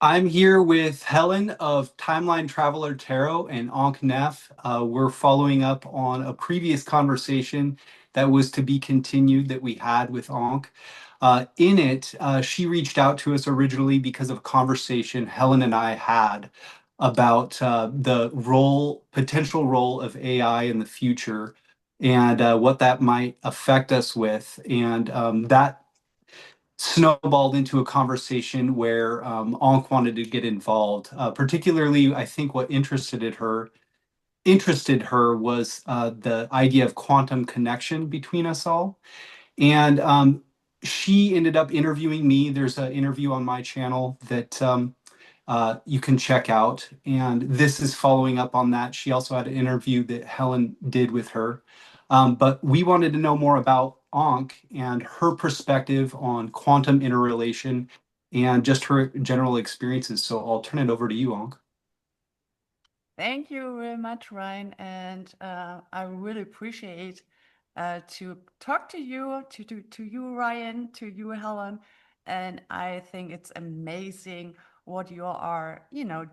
I'm here with Helen of Timeline Traveler Tarot and Anke Neff. We're following up on a previous conversation that was to be continued that we had with Anke. In it, she reached out to us originally because of a conversation Helen and I had about the potential role of AI in the future and what that might affect us with. And that snowballed into a conversation where Ankh wanted to get involved. Particularly, I think what interested her was the idea of quantum connection between us all. And she ended up interviewing me. There's an interview on my channel that you can check out. And this is following up on that. She also had an interview that Helen did with her. But we wanted to know more about Ankh and her perspective on quantum interrelation and just her general experiences. So I'll turn it over to you, Ankh. Thank you very much, Ryan, and I really appreciate to talk to you, to you, Ryan, to you, Helen, and I think it's amazing what you are,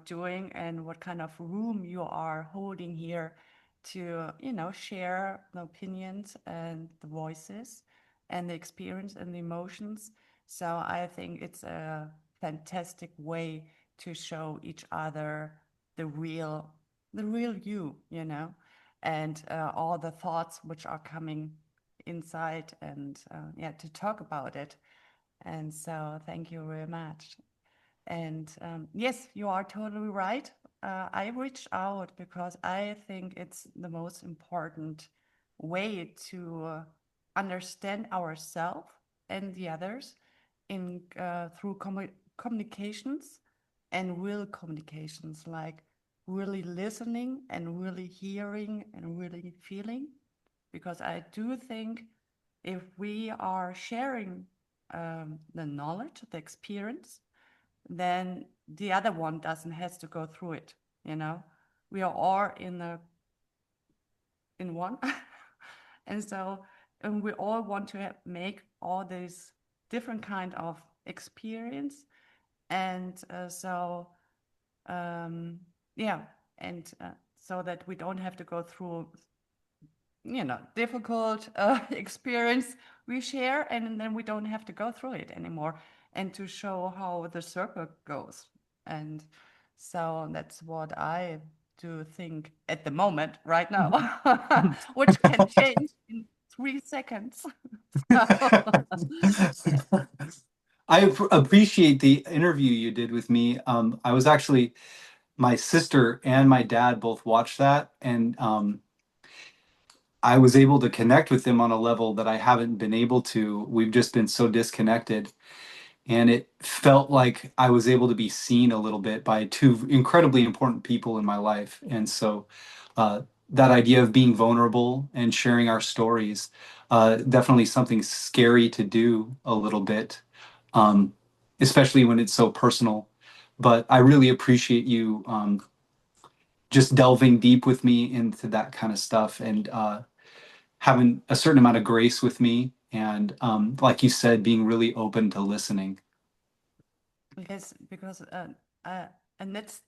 doing and what kind of room you are holding here to, share the opinions and the voices and the experience and the emotions. So I think it's a fantastic way to show each other the real you, and all the thoughts which are coming inside and yeah, to talk about it. And so thank you very much. And yes, you are totally right. I reached out because I think it's the most important way to understand ourselves and the others in through communications and real communications, like really listening and really hearing and really feeling. Because I do think if we are sharing the knowledge, the experience, then the other one doesn't has to go through it. We are all in one, and so and we all want to make all these different kind of experience, and yeah, and so that we don't have to go through difficult experience we share, and then we don't have to go through it anymore, and to show how the circle goes. And so that's what I do think at the moment right now, which can change in 3 seconds. Yeah. I appreciate the interview you did with me. I was actually, my sister and my dad both watched that, and I was able to connect with them on a level that I haven't been able to. We've just been so disconnected. And it felt like I was able to be seen a little bit by two incredibly important people in my life. And so that idea of being vulnerable and sharing our stories, definitely something scary to do a little bit, um, especially when it's so personal. But I really appreciate you just delving deep with me into that kind of stuff and having a certain amount of grace with me. And like you said, being really open to listening. Yes, because and that's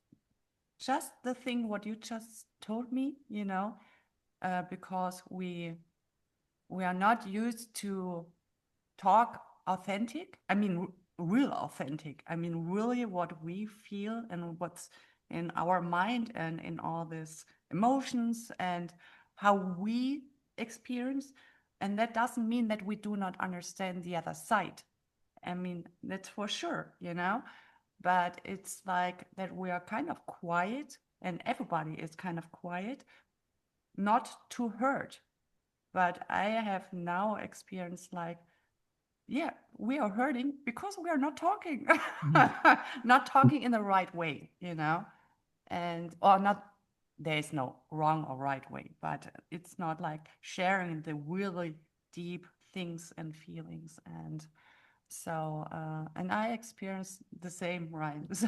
just the thing what you just told me, because we are not used to talk authentic. I mean, real authentic. I mean, really what we feel and what's in our mind and in all these emotions and how we experience. And that doesn't mean that we do not understand the other side. I mean, that's for sure, but it's like that we are kind of quiet, and everybody is kind of quiet, not to hurt. But I have now experienced, like, yeah, we are hurting because we are not talking, not talking in the right way, and or not. There is no wrong or right way, but it's not like sharing the really deep things and feelings. And so and I experienced the same, Ryan. So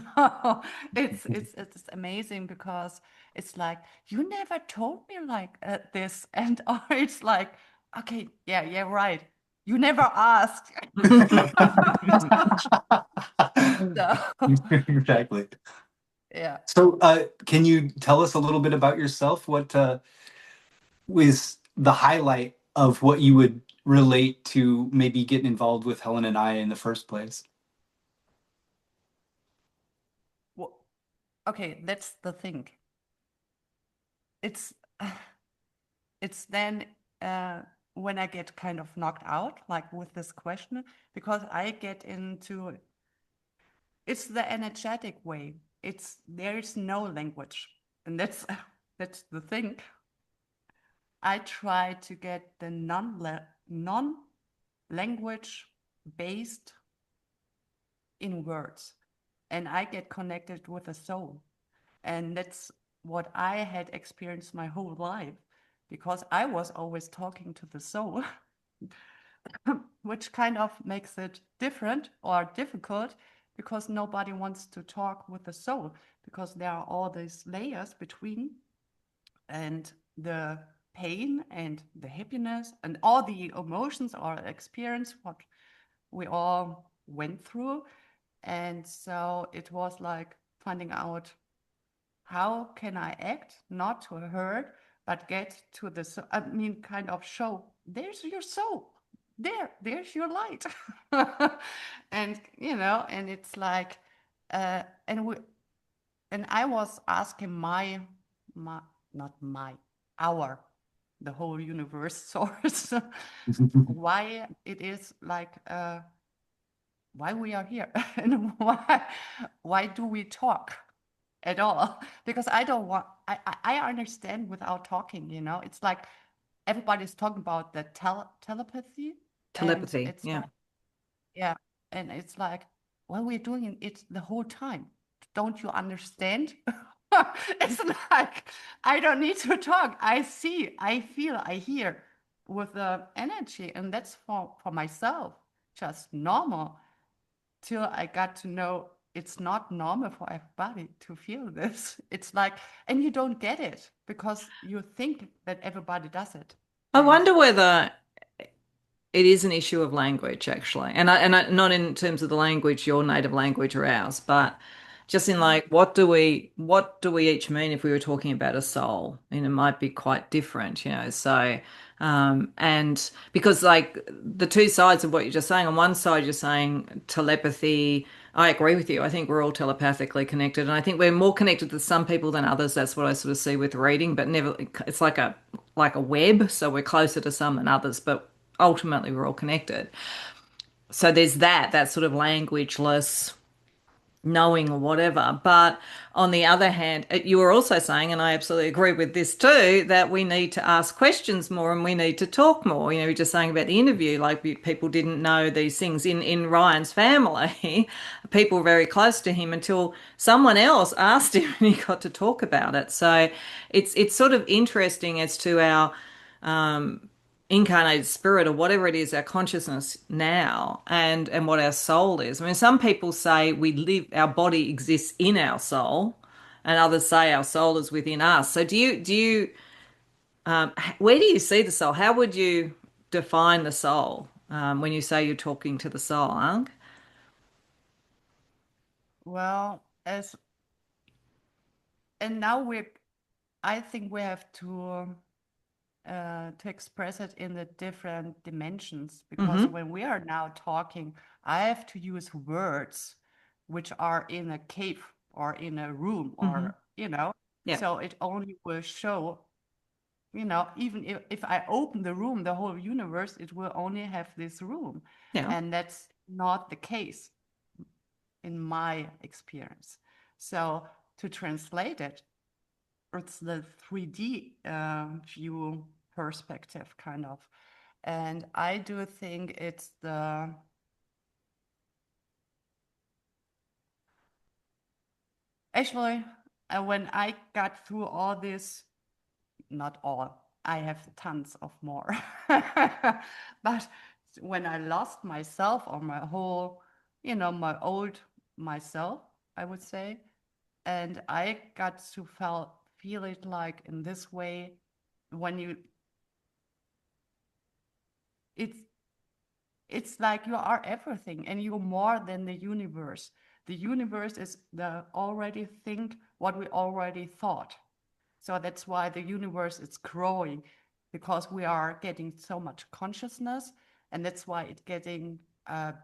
it's amazing because it's like, you never told me like this, and or it's like, okay, yeah, right, you never asked. So, Exactly. yeah. So, can you tell us a little bit about yourself? What was the highlight of what you would relate to maybe getting involved with Helen and I in the first place? Well, okay, that's the thing. It's it's then when I get kind of knocked out, like with this question, because I get into it's the energetic way. It's there is no language, and that's that's the thing. I try to get the non-language based in words, and I get connected with the soul, and that's what I had experienced my whole life, because I was always talking to the soul, which kind of makes it different or difficult because nobody wants to talk with the soul because there are all these layers between, and the pain and the happiness and all the emotions or experience what we all went through. And so it was like finding out how can I act not to hurt, but get to the, I mean, kind of show there's your soul. There's your light. And, you know, and it's like, and we, and I was asking my, not my, our, the whole universe source, why it is like, why we are here and why do we talk at all? Because I don't want, I understand without talking, you know, it's like everybody's talking about the telepathy, and Telepathy, it's yeah. like, yeah, and it's like, well, we're doing it the whole time. Don't you understand? It's like, I don't need to talk. I see, I feel, I hear with the energy, and that's for myself, just normal, till I got to know it's not normal for everybody to feel this. It's like, and you don't get it because you think that everybody does it. I And wonder whether it is an issue of language, actually, and not in terms of the language, your native language or ours, but just in like what do we each mean if we were talking about a soul? And it might be quite different, you know. So, and because like the two sides of what you're just saying, on one side you're saying telepathy. I agree with you. I think we're all telepathically connected, and I think we're more connected to some people than others. That's what I sort of see with reading, but never. It's like a web, so we're closer to some than others, but ultimately we're all connected. So there's that sort of languageless knowing or whatever. But on the other hand, you were also saying, and I absolutely agree with this too, that we need to ask questions more and we need to talk more. You know, you're just saying about the interview, like people didn't know these things in Ryan's family, people were very close to him until someone else asked him and he got to talk about it. So it's sort of interesting as to our incarnated spirit or whatever it is, our consciousness now, and what our soul is. I mean, some people say we live, our body exists in our soul, and others say our soul is within us. So where do you see the soul? How would you define the soul when you say you're talking to the soul, Anke? well, as and now I think we have to express it in the different dimensions, because Mm-hmm. when we are now talking, I have to use words which are in a cave or in a room, Mm-hmm. or, you know, Yeah. so it only will show, you know, even if I open the room, the whole universe, it will only have this room. Yeah. And that's not the case in my experience. So to translate it, it's the 3D view perspective, kind of. And I do think it's the, actually, when I got through all this, not all, I have tons of more. But when I lost myself, or my whole, you know, my old myself, I would say, and I got to feel it like in this way, when you, it's it's like you are everything and you're more than the universe. the universe is the already think what we already thought. So that's why the universe is growing, because we are getting so much consciousness, and that's why it's getting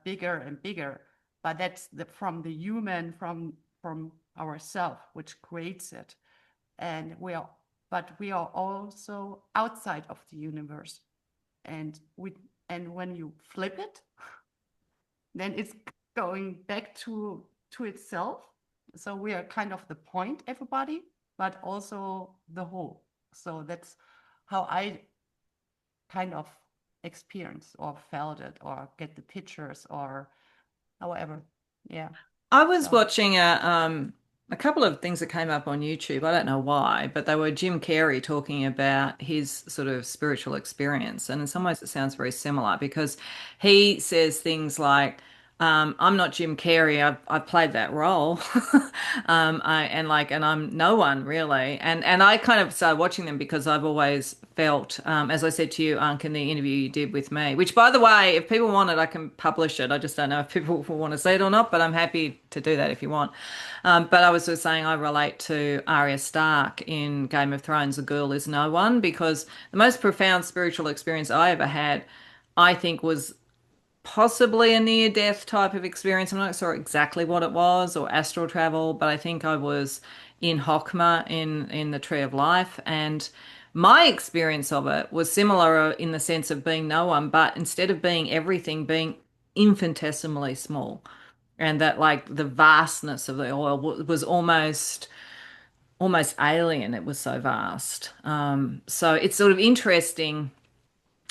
bigger and bigger. But that's from the human, from ourself, which creates it. And we are also outside of the universe. And when you flip it, then it's going back to itself. So we are kind of the point, everybody, but also the whole. So that's how I kind of experience or felt it or get the pictures or however. Yeah. I was So watching a couple of things that came up on YouTube. I don't know why, but they were Jim Carrey talking about his sort of spiritual experience. And in some ways, it sounds very similar because he says things like, I'm not Jim Carrey. I've played that role, and I'm no one really. And I kind of started watching them because I've always felt, as I said to you, Anke, in the interview you did with me. Which, by the way, if people want it, I can publish it. I just don't know if people will want to see it or not. But I'm happy to do that if you want. But I was just saying I relate to Arya Stark in Game of Thrones. The girl is no one, because the most profound spiritual experience I ever had, I think, was possibly a near death type of experience. I'm not sure exactly what it was, or astral travel, but I think I was in Hokmah in the Tree of Life, and my experience of it was similar in the sense of being no one, but instead of being everything, being infinitesimally small. And that, like, the vastness of the oil was almost alien. It was so vast. So it's sort of interesting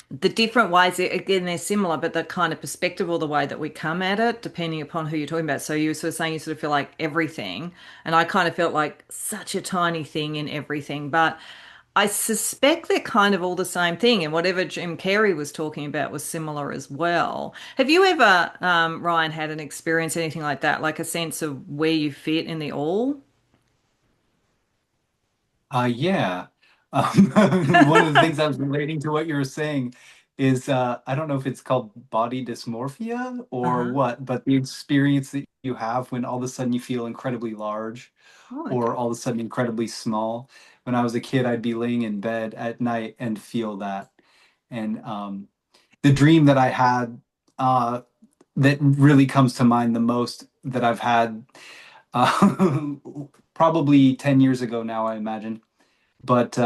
the different ways, again, they're similar, but the kind of perspective or the way that we come at it, depending upon who you're talking about. So you were sort of saying you sort of feel like everything, and I kind of felt like such a tiny thing in everything. But I suspect they're kind of all the same thing, and whatever Jim Carrey was talking about was similar as well. Have you ever, Ryan, had an experience, anything like that, like a sense of where you fit in the all? Yeah. One of the things I was relating to what you were saying is I don't know if it's called body dysmorphia or Uh-huh. what, but the experience that you have when all of a sudden you feel incredibly large Oh, okay. or all of a sudden incredibly small. When I was a kid, I'd be laying in bed at night and feel that. And the dream that I had that really comes to mind the most that I've had uh, probably 10 years ago now, I imagine. But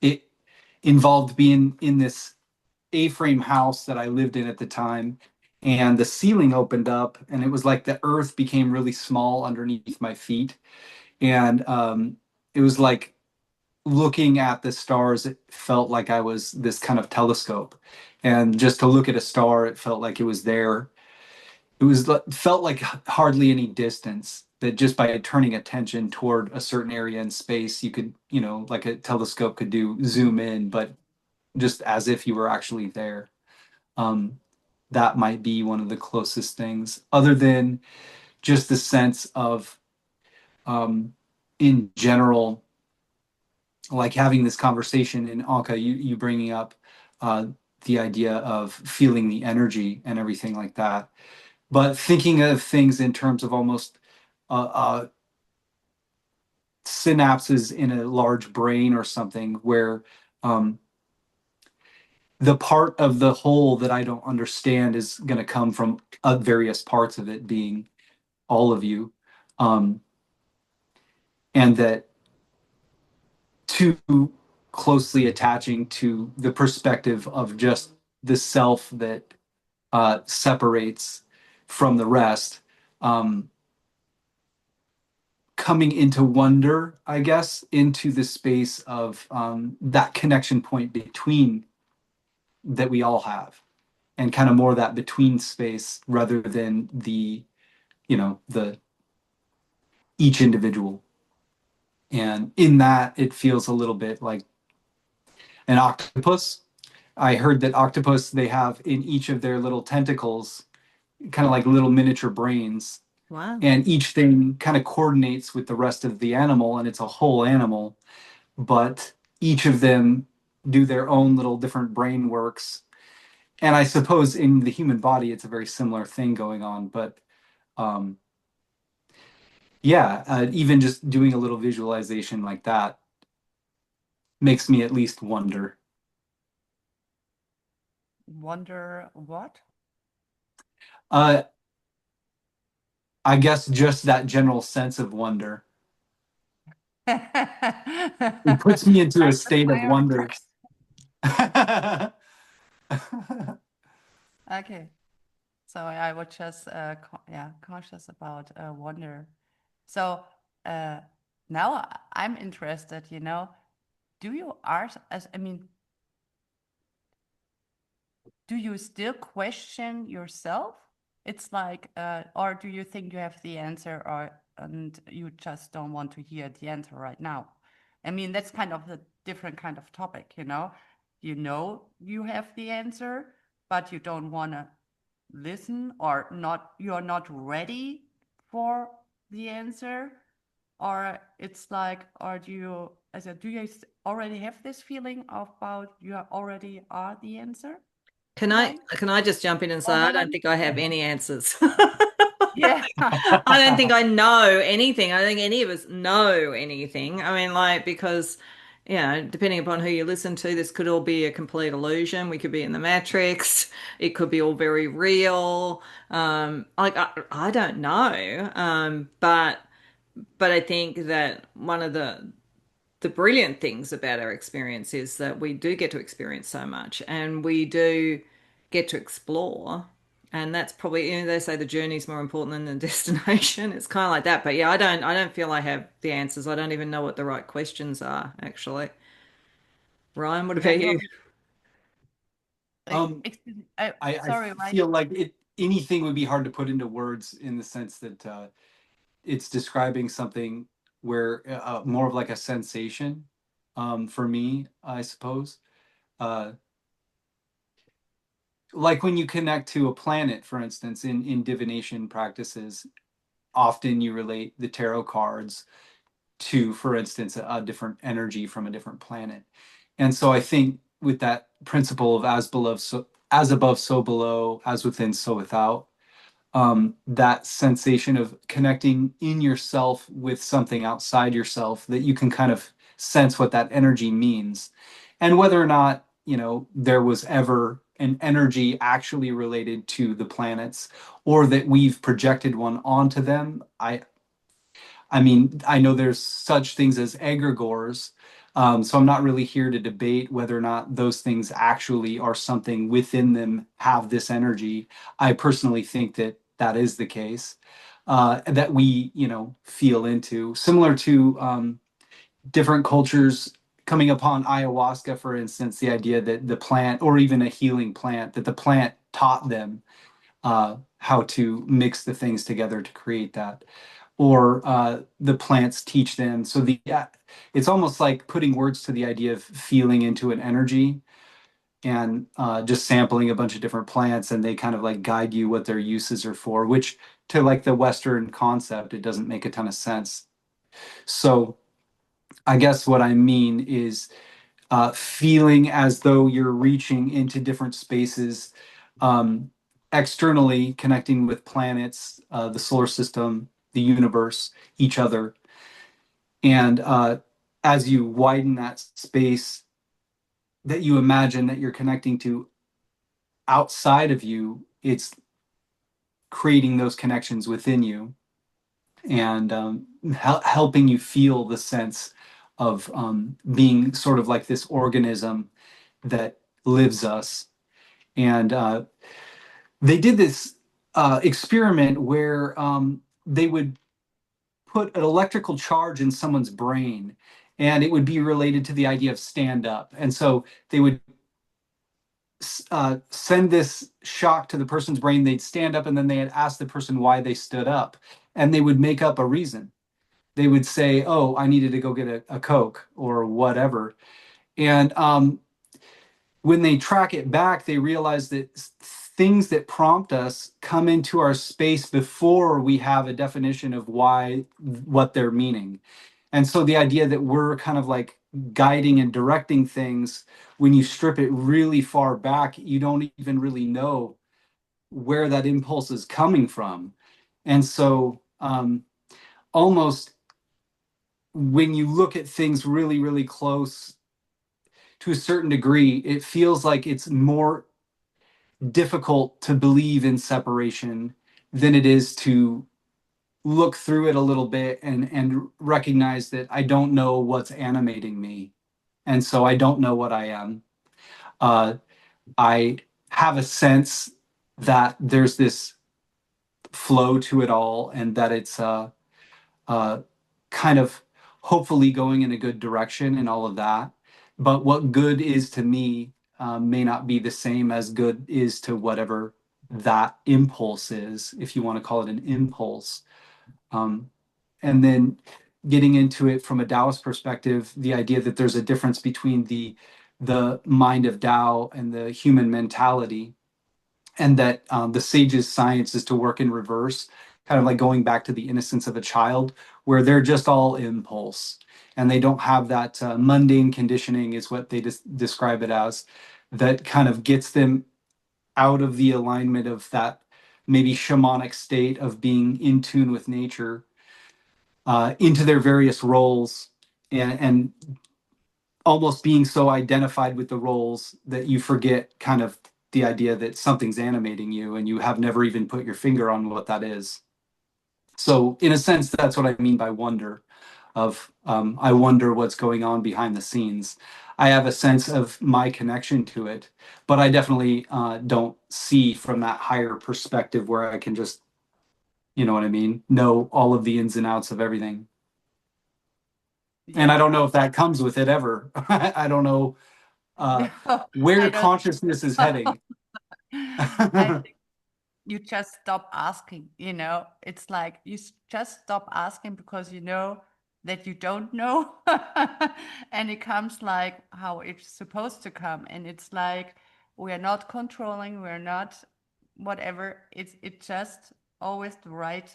it involved being in this A-frame house that I lived in at the time, and the ceiling opened up, and it was like the earth became really small underneath my feet, and it was like looking at the stars. It felt like I was this kind of telescope, and just to look at a star, it felt like it was there. It was felt like hardly any distance, that just by turning attention toward a certain area in space you could, like a telescope could do, zoom in, but just as if you were actually there. um that might be one of the closest things, other than just the sense of, um in general, like having this conversation, in Anka, you bringing up uh the idea of feeling the energy and everything like that, but thinking of things in terms of almost synapses in a large brain or something, where um, the part of the whole that I don't understand is going to come from various parts of it being all of you. Um, and that too closely attaching to the perspective of just the self that separates from the rest, um, coming into wonder, I guess, into the space of that connection point between that we all have, and kind of more that between space rather than the each individual. And in that, it feels a little bit like an octopus. I heard that octopus, they have in each of their little tentacles kind of like little miniature brains, Wow. and each thing kind of coordinates with the rest of the animal, and it's a whole animal, but each of them do their own little different brain works. And I suppose in the human body, it's a very similar thing going on. But Yeah, even just doing a little visualization like that makes me at least wonder. Wonder what? Uh, I guess just that general sense of wonder. It puts me into a That's a state of wonder. paradox. Okay. So I was just yeah, conscious about wonder. So uh, now I'm interested, do you art as I mean, do you still question yourself? It's like, or do you think you have the answer, or and you just don't want to hear the answer right now? I mean, that's kind of a different kind of topic, you know. You know you have the answer, but you don't want to listen, or not. You are not ready for the answer, or it's like, or do you, as a, do you already have this feeling about you already are the answer? Right? Can I just jump in and say Or I don't Helen? think I have any answers. Yeah. I don't think I know anything. I don't think any of us know anything. I mean, like, because, depending upon who you listen to, this could all be a complete illusion. We could be in the Matrix. It could be all very real. I don't know. But I think that one of the brilliant things about our experience is that we do get to experience so much and we do get to explore. And that's probably, they say the journey is more important than the destination. It's kind of like that. But yeah, I don't feel I have the answers. I don't even know what the right questions are, actually. Ryan, what Yeah, about no, you? Um, excuse me. I Sorry, Ryan. feel like anything would be hard to put into words in the sense that it's describing something where more of like a sensation for me, I suppose. Uh, like when you connect to a planet, for instance, in divination practices, often you relate the tarot cards to, for instance, a different energy from a different planet. And so I think with that principle of as below, so as above, so below, as within, so without, that sensation of connecting in yourself with something outside yourself, that you can kind of sense what that energy means. And whether or not, there was ever an energy actually related to the planets or that we've projected one onto them, I mean, I know there's such things as egregores, so I'm not really here to debate whether or not those things actually are something within them have this energy. I personally think that that is the case, that we, feel into, similar to different cultures coming upon ayahuasca, for instance, the idea that the plant, or even a healing plant, that the plant taught them how to mix the things together to create that, or the plants teach them. So it's almost like putting words to the idea of feeling into an energy and just sampling a bunch of different plants, and they kind of like guide you what their uses are for, which to like the Western concept, it doesn't make a ton of sense. So I guess what I mean is feeling as though you're reaching into different spaces, um, externally connecting with planets, the solar system, the universe, each other. And as you widen that space that you imagine that you're connecting to outside of you, it's creating those connections within you and helping you feel the sense of being sort of like this organism that lives us. And they did this experiment where they would put an electrical charge in someone's brain, and it would be related to the idea of stand up. And so they would send this shock to the person's brain. They'd stand up, and then they'd ask the person why they stood up, and they would make up a reason. They would say, "Oh, I needed to go get a Coke," or whatever. And when they track it back, they realize that things that prompt us come into our space before we have a definition of what they're meaning. And so the idea that we're kind of like guiding and directing things, when you strip it really far back, you don't even really know where that impulse is coming from. And so almost, when you look at things really, really close to a certain degree, it feels like it's more difficult to believe in separation than it is to look through it a little bit and recognize that I don't know what's animating me, and so I don't know what I am. uh, I have a sense that there's this flow to it all, and that it's uh, kind of hopefully going in a good direction and all of that. But what good is to me may not be the same as good is to whatever that impulse is, if you want to call it an impulse. Um, and then getting into it from a Taoist perspective, the idea that there's a difference between the mind of Tao and the human mentality, and that the sage's science is to work in reverse, kind of like going back to the innocence of a child, where they're just all impulse and they don't have that mundane conditioning, is what they describe it as, that kind of gets them out of the alignment of that maybe shamanic state of being in tune with nature, into their various roles, and almost being so identified with the roles that you forget kind of the idea that something's animating you and you have never even put your finger on what that is. So in a sense, that's what I mean by wonder, of I wonder what's going on behind the scenes. I have a sense of my connection to it, but I definitely don't see from that higher perspective where I can just, you know what I mean, know all of the ins and outs of everything. And I Yeah, don't know if that comes with it ever. I don't know uh, no, where I don't consciousness is think heading. so. I think you just stop asking, it's like you just stop asking because you know that you don't know. And it comes like how it's supposed to come. And it's like we are not controlling, we're not whatever. It's just always the right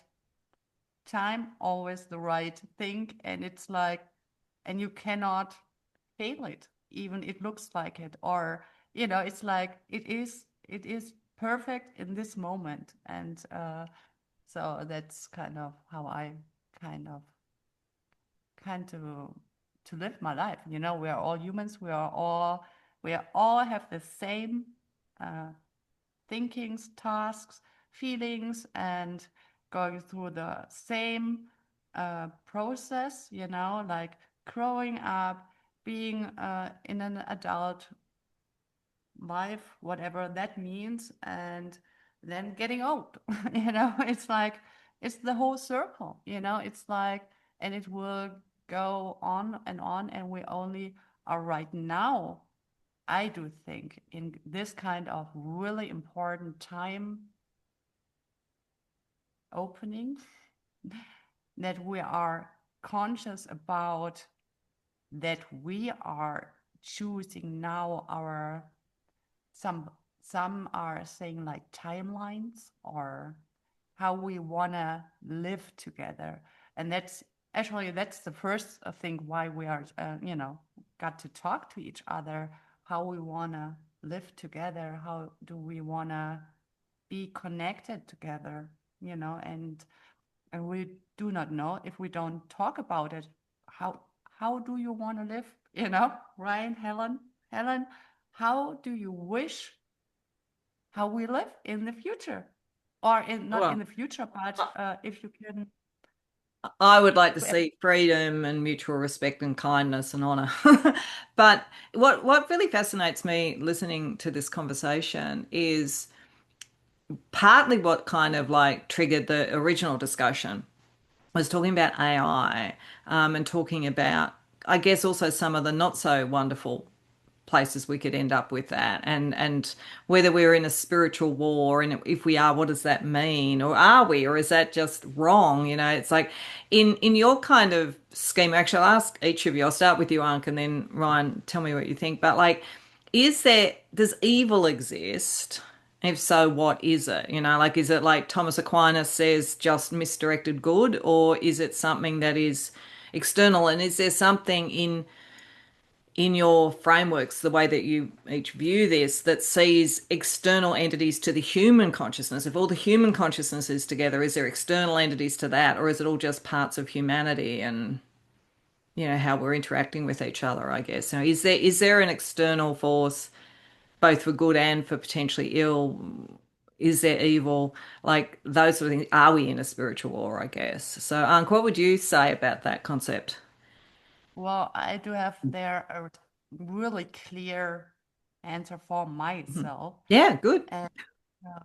time, always the right thing. And it's like, and you cannot fail it, even it looks like it. Or, it's like it is perfect in this moment. And so that's kind of how I kind of kind to live my life. We are all humans. We all have the same uh, thinkings, tasks, feelings, and going through the same process. Like growing up, being in an adult life, whatever that means, and then getting old. It's like it's the whole circle. It's like, and it will go on, and we only are right now, I do think, in this kind of really important time opening, that we are conscious about, that we are choosing now our, some some are saying like timelines, or how we want to live together. And that's the first thing why we are got to talk to each other, how we want to live together, how do we want to be connected together. And we do not know, if we don't talk about it, how do you want to live. Ryan, Helen, how do you wish how we live in the future, or not in Well, the future, but if you can. I would like to see freedom and mutual respect and kindness and honor. But what really fascinates me listening to this conversation is partly what kind of like triggered the original discussion was talking about AI, and talking about, I guess, also some of the not so wonderful places we could end up with that, and whether we're in a spiritual war, and if we are, what does that mean, or are we, or is that just wrong? It's like in your kind of scheme. Actually, I'll ask each of you. I'll start with you, Anke, and then Ryan, tell me what you think. But like, does evil exist? If so, what is it? Like, is it like Thomas Aquinas says, just misdirected good, or is it something that is external? And is there something in your frameworks, the way that you each view this, that sees external entities to the human consciousness. If all the human consciousness is together, is there external entities to that, or is it all just parts of humanity and how we're interacting with each other, I guess? So is there an external force both for good and for potentially ill? Is there evil? Like those sort of things. Are we in a spiritual war, I guess? So, Anke, what would you say about that concept? Well, I do have there a really clear answer for Mhm. myself. Yeah, good. And uh,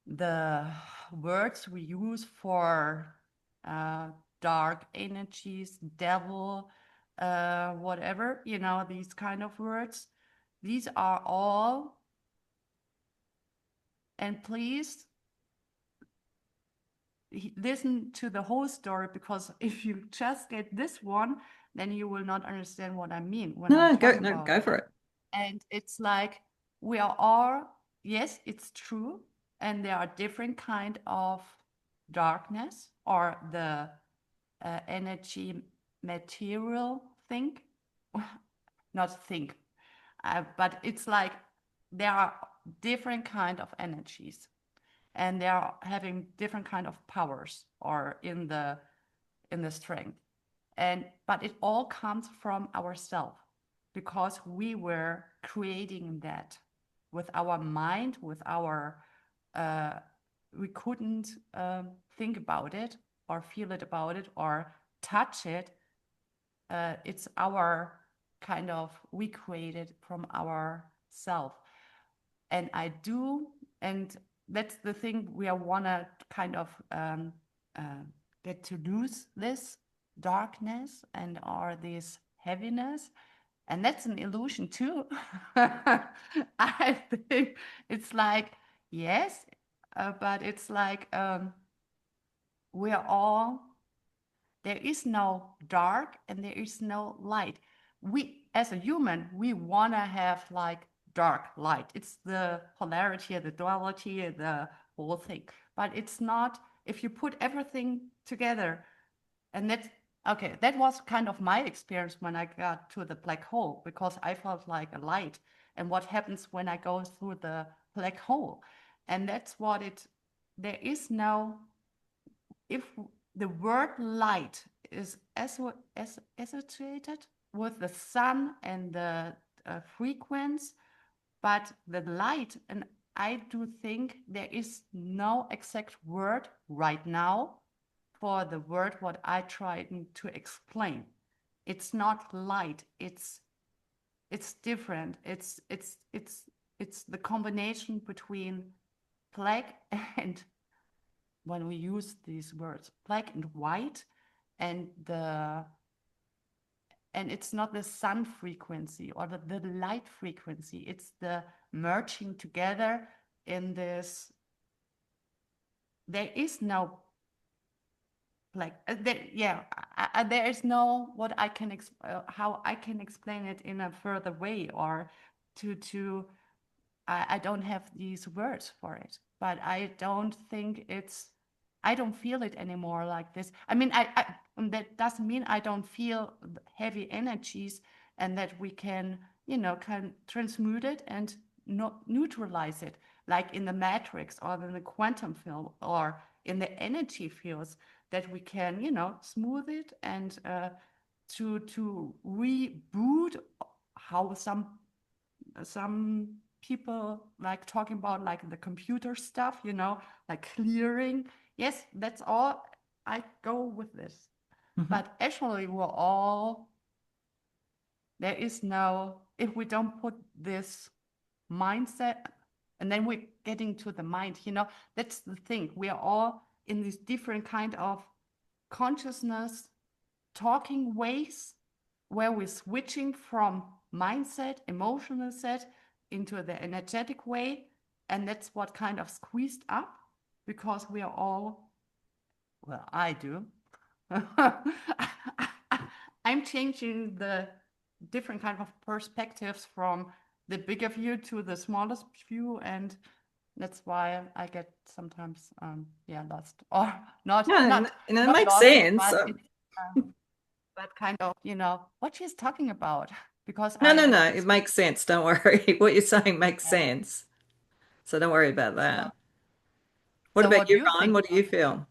the words we use for dark energies, devil, whatever, these kind of words, these are all, and please listen to the whole story, because if you just get this one, then you will not understand what I mean when I'm No, go, talking no, about go it. for it. And it's like we are all, yes, it's true, and there are different kind of darkness, or the energy material think, not think, but it's like there are different kind of energies, and they are having different kind of powers, or in the strength. But it all comes from ourselves, because we were creating that with our mind, with our we couldn't think about it, or feel it about it, or touch it. It's our kind of, we created from our self. And I do, and that's the thing, we want to kind of uh, get to lose this darkness and or this heaviness, and that's an illusion too. I think it's like, yes, but it's like, we are all, there is no dark and there is no light. We, as a human, we want to have like dark light. It's the polarity, the duality, the whole thing. But it's not, if you put everything together, and that's okay, that was kind of my experience when I got to the black hole, because I felt like a light. And what happens when I go through the black hole? And that's what it, there is no, if the word light is associated with the sun and the frequency, but the light, and I do think there is no exact word right now for the word what I tried to explain. It's not light. It's different. It's the combination between black and, when we use these words, black and white, and it's not the sun frequency or the light frequency. It's the merging together in this. There is no like there is no what I can how I can explain it in a further way, or to I don't have these words for it, but I don't think it's, I don't feel it anymore like this. I mean, that doesn't mean I don't feel heavy energies, and that we can, can transmute it and not neutralize it, like in the matrix or in the quantum field or in the energy fields, that we can, smooth it, and to reboot, how some people like talking about, like the computer stuff, like clearing. Yes, that's all. I go with this. Mhm. But actually, we're all, there is no, if we don't put this mindset, and then we're getting to the mind, that's the thing. We are all in these different kind of consciousness talking ways, where we're switching from mindset, emotional set, into the energetic way. And that's what kind of squeezed up, because we are all, well, I do. I'm changing the different kind of perspectives from the bigger view to the smallest view, and that's why I get sometimes lost, or not Yeah, not and it not makes lost, sense. but it's but kind of, what she's talking about. Because No, I no, have no. this. It makes sense. Don't worry. What you're saying makes Yeah. sense. So don't worry about So, that. What so about what do you, you Ryan? think What do about you it? feel?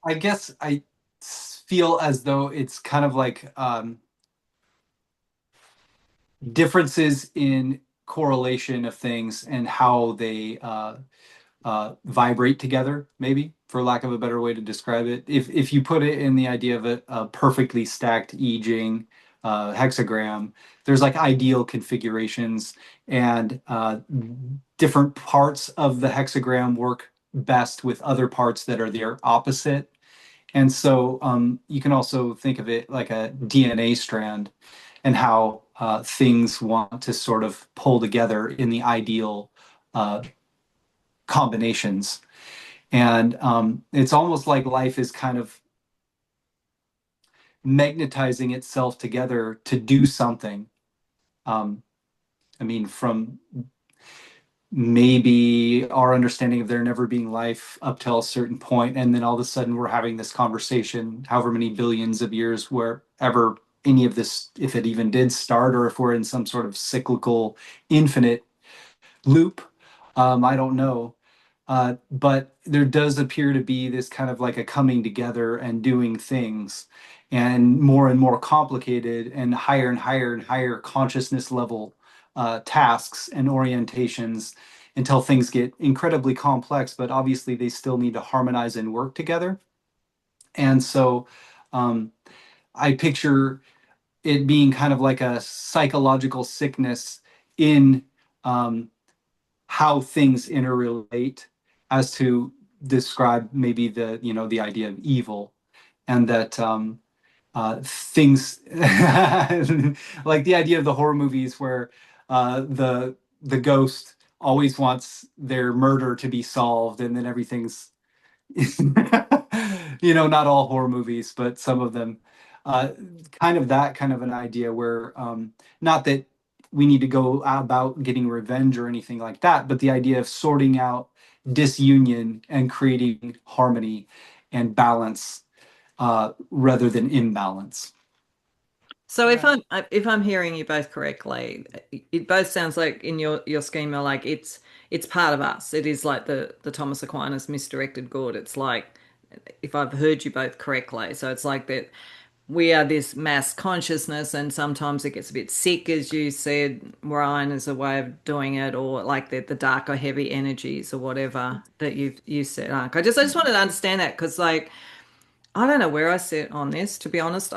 I guess I feel as though it's kind of like differences in correlation of things and how they vibrate together, maybe, for lack of a better way to describe it. If you put it in the idea of a perfectly stacked I Ching hexagram, there's like ideal configurations, and different parts of the hexagram work best with other parts that are their opposite. And so you can also think of it like a DNA strand, and how things want to sort of pull together in the ideal uh, combinations. And it's almost like life is kind of magnetizing itself together to do something. Um, I mean, from maybe our understanding of there never being life up till a certain point, and then all of a sudden we're having this conversation, however many billions of years, wherever any of this, if it even did start, or if we're in some sort of cyclical, infinite loop. I don't know. But there does appear to be this kind of like a coming together and doing things, and more complicated and higher consciousness level tasks and orientations, until things get incredibly complex, but obviously they still need to harmonize and work together. And so um, I picture it being kind of like a psychological sickness in how things interrelate, as to describe maybe the idea of evil, and that things like the idea of the horror movies where the ghost always wants their murder to be solved, and then everything's not all horror movies, but some of them, uh, kind of that kind of an idea where, not that we need to go about getting revenge or anything like that, but the idea of sorting out disunion and creating harmony and balance, rather than imbalance. So Right. if I'm hearing you both correctly, it both sounds like in your schema, like it's part of us. It is like the Thomas Aquinas misdirected good. It's like if I've heard you both correctly, so it's like that we are this mass consciousness, and sometimes it gets a bit sick, as you said, Ryan, as a way of doing it, or like the dark or heavy energies or whatever that you said. I just wanted to understand that because like I don't know where I sit on this, to be honest.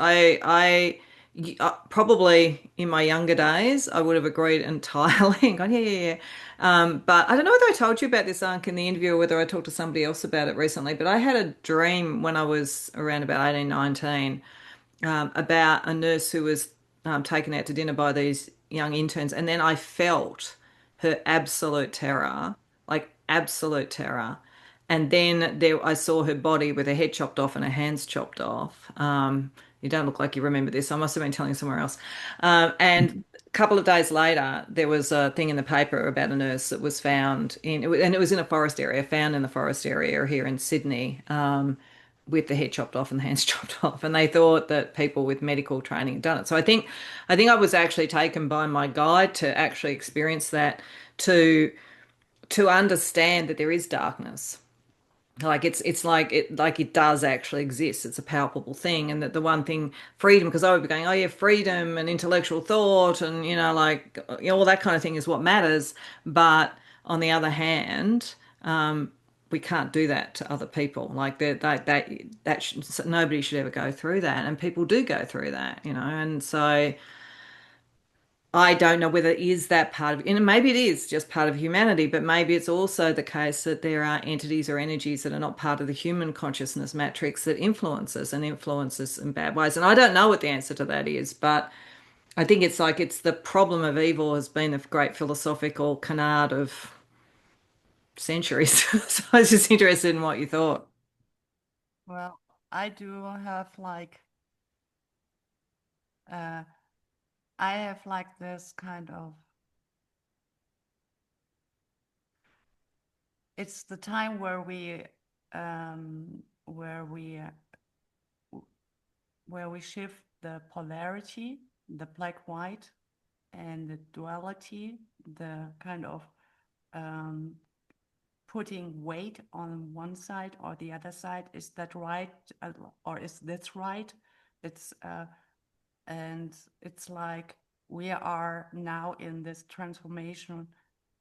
Probably in my younger days, I would have agreed entirely and gone, yeah, yeah, yeah. But I don't know whether I told you about this, Anke, in the interview, or whether I talked to somebody else about it recently. But I had a dream when I was around about 18, 19, about a nurse who was taken out to dinner by these young interns. And then I felt her absolute terror, like absolute terror. And then I saw her body with her head chopped off and her hands chopped off. You don't look like you remember this. I must have been telling somewhere else. And a couple of days later, there was a thing in the paper about a nurse that was found and it was in a forest area, found in the forest area here in Sydney, with the head chopped off and the hands chopped off. And they thought that people with medical training had done it. So I think I was actually taken by my guide to actually experience that, to to understand that there is darkness, like it does actually exist. It's a palpable thing. And that the one thing, freedom, because I would be going, oh yeah, freedom and intellectual thought and like all that kind of thing is what matters. But on the other hand, we can't do that to other people. Like nobody should ever go through that, and people do go through that, and so I don't know whether it is that part of, and maybe it is just part of humanity, but maybe it's also the case that there are entities or energies that are not part of the human consciousness matrix that influence us and influence us in bad ways. And I don't know what the answer to that is, but I think it's like it's the problem of evil has been a great philosophical canard of centuries. So I was just interested in what you thought. Well, I do have uh, I have like this kind of, it's the time where we where we shift the polarity, the black-white, and the duality, the kind of putting weight on one side or the other side. Is that right? Or is this right? It's and it's like we are now in this transformation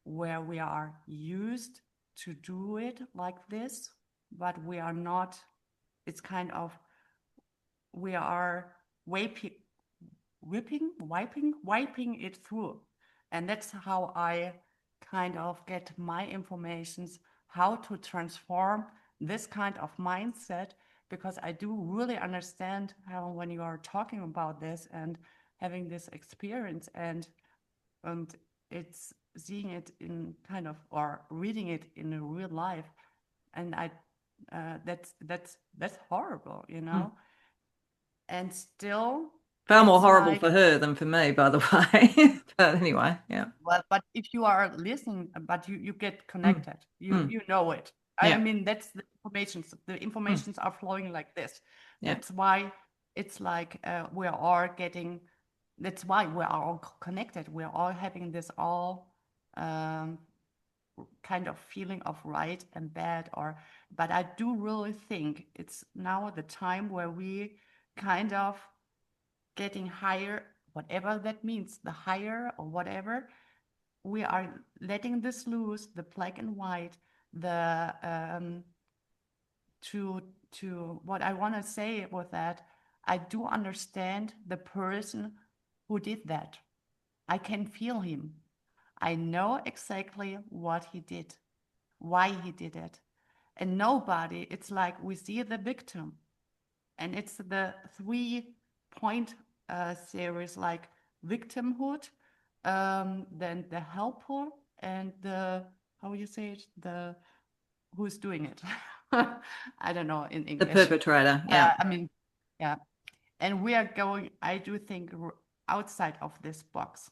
where we are used to do it like this, but we are not. It's kind of we are wiping it through, and that's how I kind of get my informations how to transform this kind of mindset, because I do really understand how when you are talking about this and having this experience and it's seeing it in kind of or reading it in a real life, and I that's horrible, you know. And still Far more it's horrible like, for her than for me, by the way. But anyway, yeah. well, but if you are listening, but you get Mm, connected, mm, you know it. I yeah. mean, that's the informations. The Mm, informations are flowing like this. yeah. That's why it's like we're all getting. That's why we're all connected. We're all having this all um, kind of feeling of right and bad. Or, but I do really think it's now the time where we kind of getting higher, whatever that means, the higher or whatever, we are letting this loose, the black and white, the to what I want to say with that, I do understand the person who did that. I can feel him. I know exactly what he did, why he did it. And nobody, it's like we see the victim, and it's the 3 point series, like victimhood, then the helper, and the, how you say it, the who's doing it. I don't know in The English. perpetrator, yeah. I mean, yeah. And we are going, I do think, outside of this box.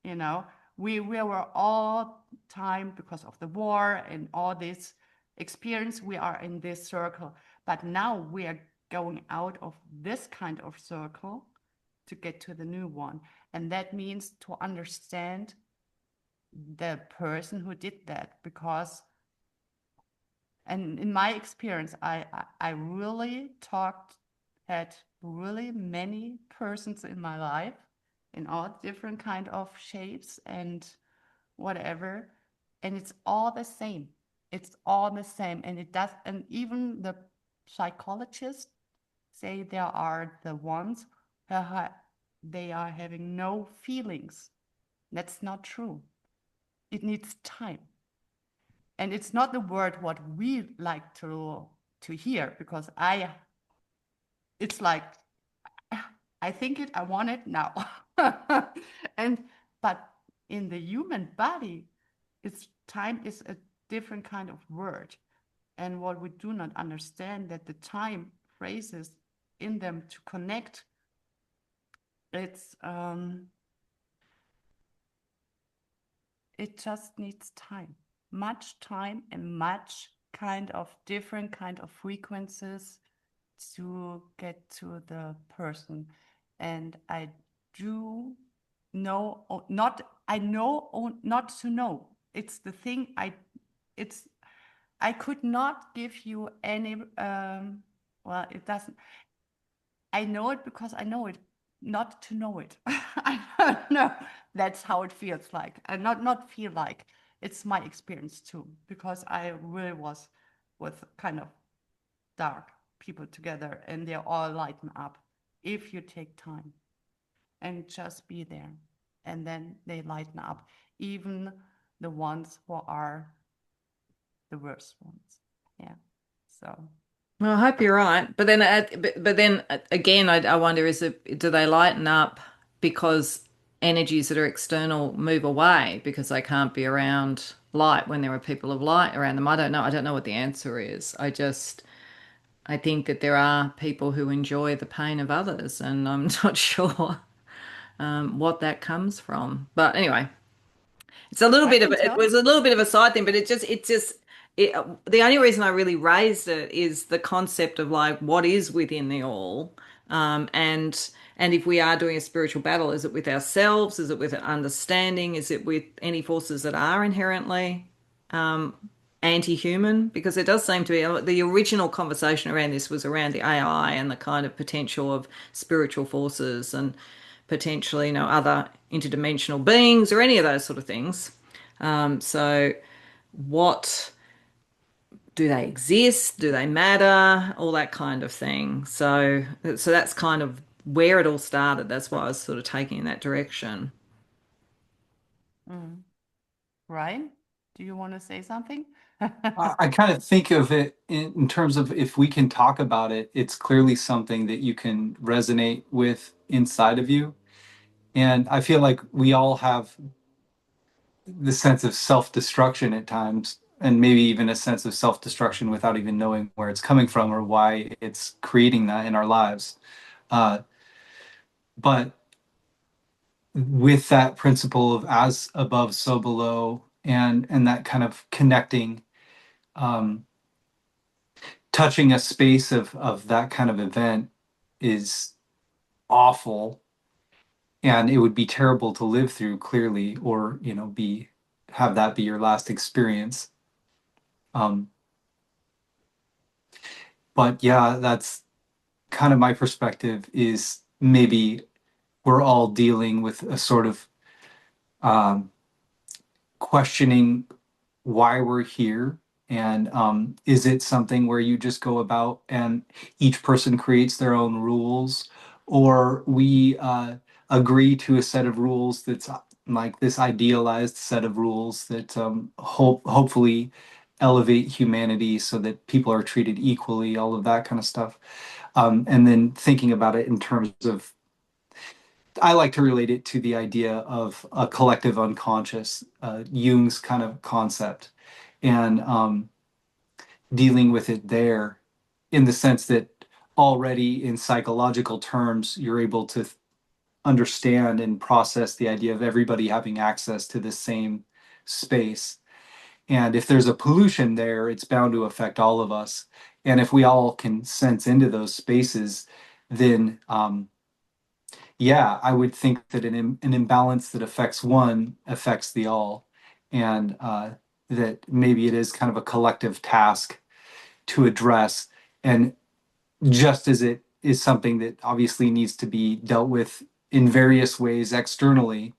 You know, we were all time, because of the war and all this experience, we are in this circle. But now we are going out of this kind of circle to get to the new one. And that means to understand the person who did that, because, and in my experience, I really had really many persons in my life in all different kind of shapes and whatever, and it's all the same. It's all the same, and it does. And even the psychologists say there are the ones they are having no feelings. That's not true. It needs time. And it's not the word what we like to hear, because it's like, I think it, I want it now. And but in the human body, it's time is a different kind of word. And what we do not understand, that the time phrases in them to connect, it's it just needs time, much time, and much kind of different kind of frequencies to get to the person. And I do know, not, I know, not to know. It's the thing it's, I could not give you any, well, it doesn't, I know it because I know it, not to know it. I don't know. That's how it feels like. And not feel like. It's my experience too, because I really was with kind of dark people together, and they all lighten up if you take time and just be there. And then they lighten up, even the ones who are the worst ones. Yeah. So Well, I hope you're right. But then again, I wonder, do they lighten up because energies that are external move away because they can't be around light when there are people of light around them? I don't know. I don't know what the answer is. I think that there are people who enjoy the pain of others, and I'm not sure what that comes from. But anyway, it's a little I bit of can it tell was you. a little bit of a side thing, but the only reason I really raised it is the concept of like what is within the all. And if we are doing a spiritual battle, is it with ourselves? Is it with understanding? Is it with any forces that are inherently anti-human? Because it does seem to be the original conversation around this was around the AI and the kind of potential of spiritual forces and potentially, other interdimensional beings or any of those sort of things. So what do they exist? Do they matter? All that kind of thing. So that's kind of where it all started. That's why I was sort of taking in that direction. Mm. Ryan, do you want to say something? I kind of think of it in terms of if we can talk about it, it's clearly something that you can resonate with inside of you. And I feel like we all have the sense of self-destruction at times, and maybe even a sense of self-destruction without even knowing where it's coming from or why it's creating that in our lives. Uh, but with that principle of as above, so below, and that kind of connecting, um, touching a space of that kind of event is awful, and it would be terrible to live through, clearly, or be have that be your last experience. Um, but yeah, that's kind of my perspective is maybe we're all dealing with a sort of um, questioning why we're here. And is it something where you just go about and each person creates their own rules, or we agree to a set of rules that's like this idealized set of rules that hopefully elevate humanity so that people are treated equally, all of that kind of stuff. And then thinking about it in terms of, I like to relate it to the idea of a collective unconscious, Jung's kind of concept, and dealing with it there in the sense that already in psychological terms, you're able to understand and process the idea of everybody having access to the same space. And if there's a pollution there, it's bound to affect all of us. And if we all can sense into those spaces, then yeah, I would think that an imbalance that affects one affects the all, and that maybe it is kind of a collective task to address. And just as it is something that obviously needs to be dealt with in various ways externally,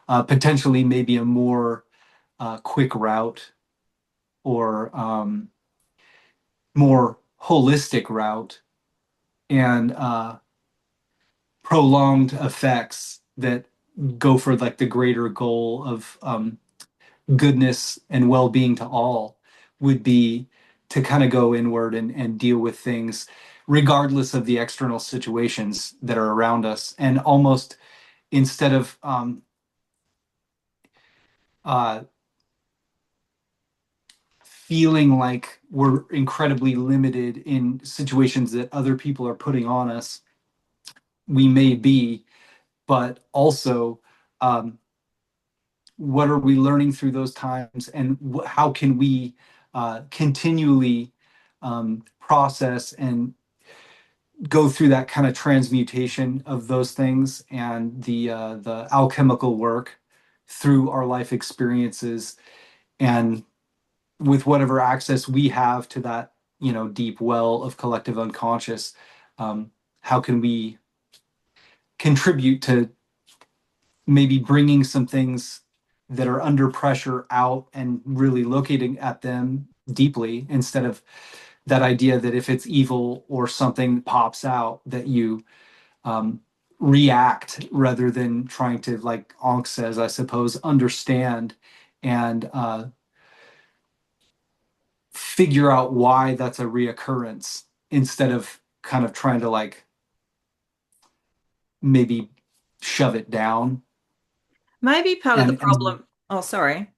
potentially maybe a more quick route or more holistic route and prolonged effects that go for like the greater goal of goodness and well-being to all would be to kind of go inward and deal with things regardless of the external situations that are around us, and almost instead of uh, feeling like we're incredibly limited in situations that other people are putting on us, we may be, but also um, what are we learning through those times, and how can we continually process and go through that kind of transmutation of those things and the alchemical work through our life experiences, and with whatever access we have to that deep well of collective unconscious, um, how can we contribute to maybe bringing some things that are under pressure out and really looking at them deeply, instead of that idea that if it's evil or something pops out that you um, react rather than trying to, like Ankh says, I suppose, understand and figure out why that's a reoccurrence, instead of kind of trying to like maybe shove it down. Maybe part of the And problem. Oh, sorry.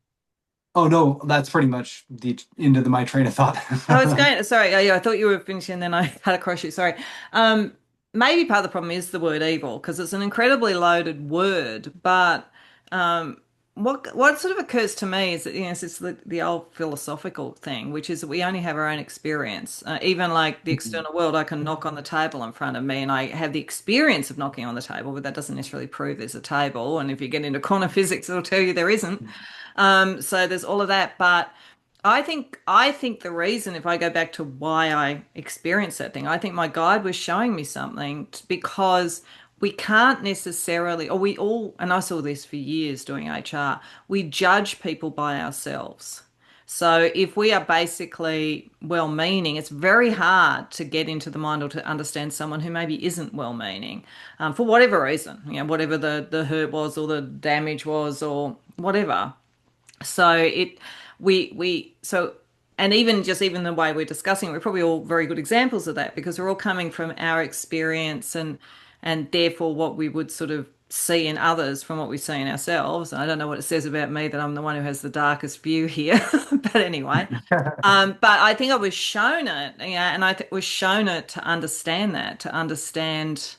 oh no, that's pretty much the end of my train of thought. I was going, sorry, yeah, I thought you were finishing and then I cut across you. Sorry. Um, Maybe part of the problem is the word evil because it's an incredibly loaded word, but um, what sort of occurs to me is that, it's the old philosophical thing, which is that we only have our own experience. Even like the Mhm. external world, I can knock on the table in front of me and I have the experience of knocking on the table, but that doesn't necessarily prove there's a table. And if you get into quantum physics, it'll tell you there isn't. So there's all of that. But I think the reason, if I go back to why I experienced that thing, I think my guide was showing me something because we can't necessarily, or we all, and I saw this for years doing HR, we judge people by ourselves. So if we are basically well-meaning, it's very hard to get into the mind or to understand someone who maybe isn't well-meaning, for whatever reason, whatever the hurt was or the damage was or whatever. So and even the way we're discussing, we're probably all very good examples of that because we're all coming from our experience and therefore what we would sort of see in others from what we see in ourselves. I don't know what it says about me that I'm the one who has the darkest view here, but anyway. But I think I was shown it, and was shown it to understand that, to understand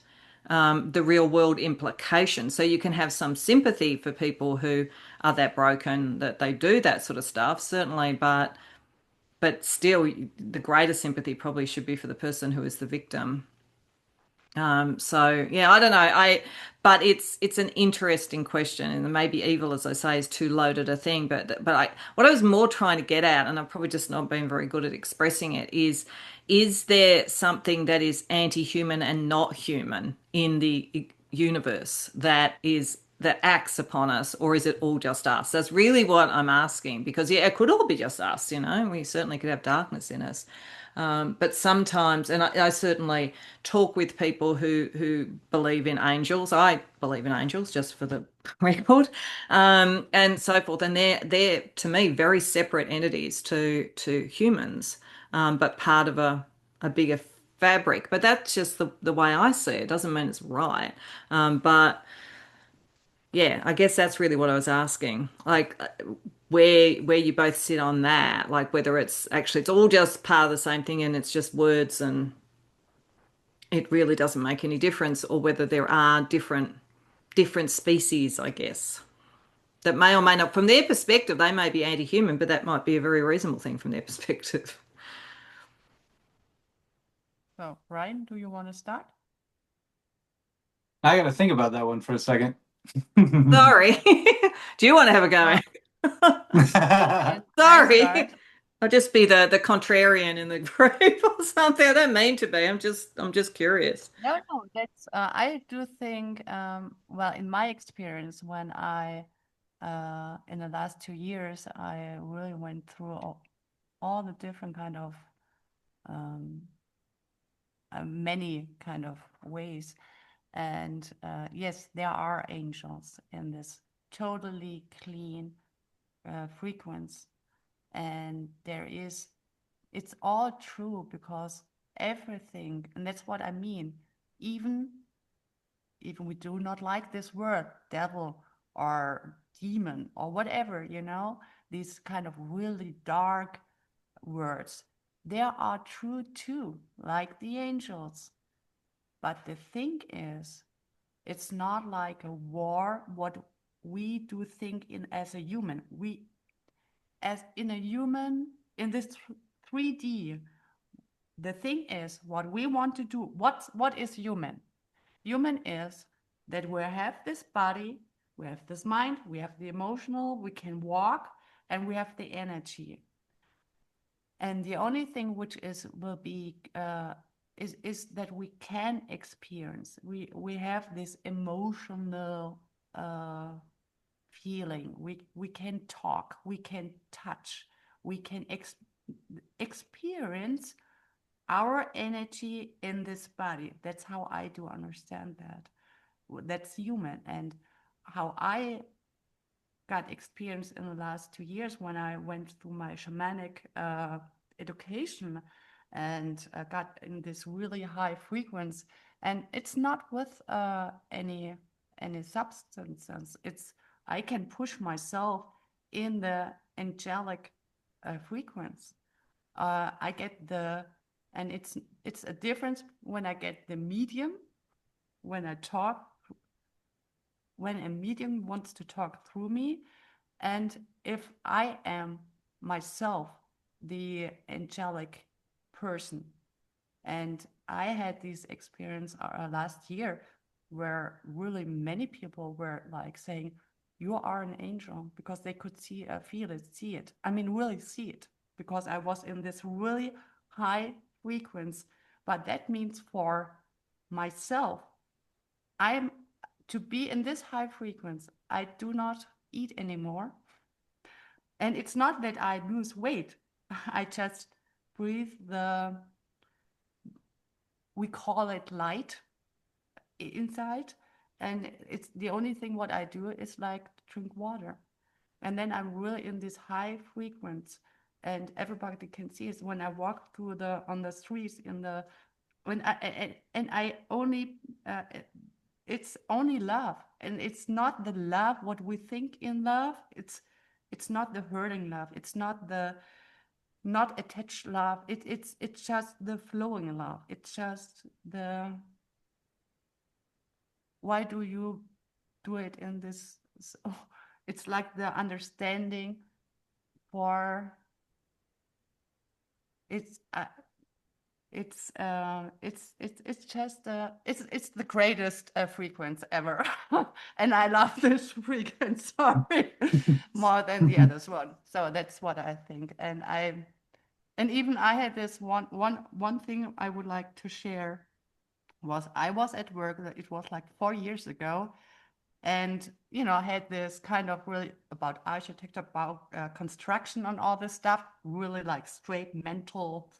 the real world implications. So you can have some sympathy for people who are that broken that they do that sort of stuff, certainly, but still, the greater sympathy probably should be for the person who is the victim. So yeah, I don't know. But it's an interesting question, and maybe evil, as I say, is too loaded a thing. But what I was more trying to get at, and I've probably just not been very good at expressing it, is there something that is anti-human and not human in the universe that acts upon us, or is it all just us? That's really what I'm asking, because yeah, it could all be just us, we certainly could have darkness in us. But sometimes, and I certainly talk with people who believe in angels. I believe in angels, just for the record, and so forth. And they're to me very separate entities to humans, but part of a bigger fabric. But that's just the way I see it. Doesn't mean it's right. But yeah, I guess that's really what I was asking. Like where you both sit on that, like whether it's all just part of the same thing and it's just words and it really doesn't make any difference, or whether there are different species, I guess, that may or may not, from their perspective, they may be anti-human, but that might be a very reasonable thing from their perspective. So, Ryan, do you want to start? I got to think about that one for a second. Sorry. Do you want to have a go? Well, I Sorry. start. I'll just be the contrarian in the group or something. I don't mean to be. I'm just curious. No, no, that's I do think well, in my experience, when I in the last 2 years, I really went through all the different kind of um, many kind of ways. And yes, there are angels in this totally clean frequency. And it's all true because everything, and that's what I mean, even we do not like this word, devil or demon or whatever, these kind of really dark words, they are true too, like the angels. But the thing is, it's not like a war, what we do think in as a human. As in a human, in this 3D, the thing is what we want to do. What is human? Human is that we have this body, we have this mind, we have the emotional, we can walk, and we have the energy. And the only thing which will be is that we can experience. We have this emotional feeling. We can talk. We can touch. We can experience our energy in this body. That's how I do understand that. That's human. And how I got experience in the last 2 years when I went through my shamanic education and got in this really high frequency. And it's not with any substances. It's I can push myself in the angelic frequency. I get and it's a difference when I get the medium, when I talk, when a medium wants to talk through me, And if I am myself the angelic person, and I had this experience last year where really many people were like saying, "You are an angel," because they could see, feel it, see it. I mean, really see it, because I was in this really high frequency. But that means for myself, I'm to be in this high frequency. I do not eat anymore. And it's not that I lose weight. I just breathe we call it light inside. And it's the only thing what I do is like drink water. And then I'm really in this high frequency. And everybody can see it when I walk through on the streets when I only, it's only love. And it's not the love what we think in love. It's not the hurting love. It's not the not attached love. It's just the flowing love. It's just the, why do you do it in this? So it's like the understanding for it's it's just it's the greatest frequency ever. And I love this frequency, sorry, more than the others one. So that's what I think. And even I had this one thing I would like to share was I was at work, it was like 4 years ago, and I had this kind of really about architecture, about construction and all this stuff, really like straight mental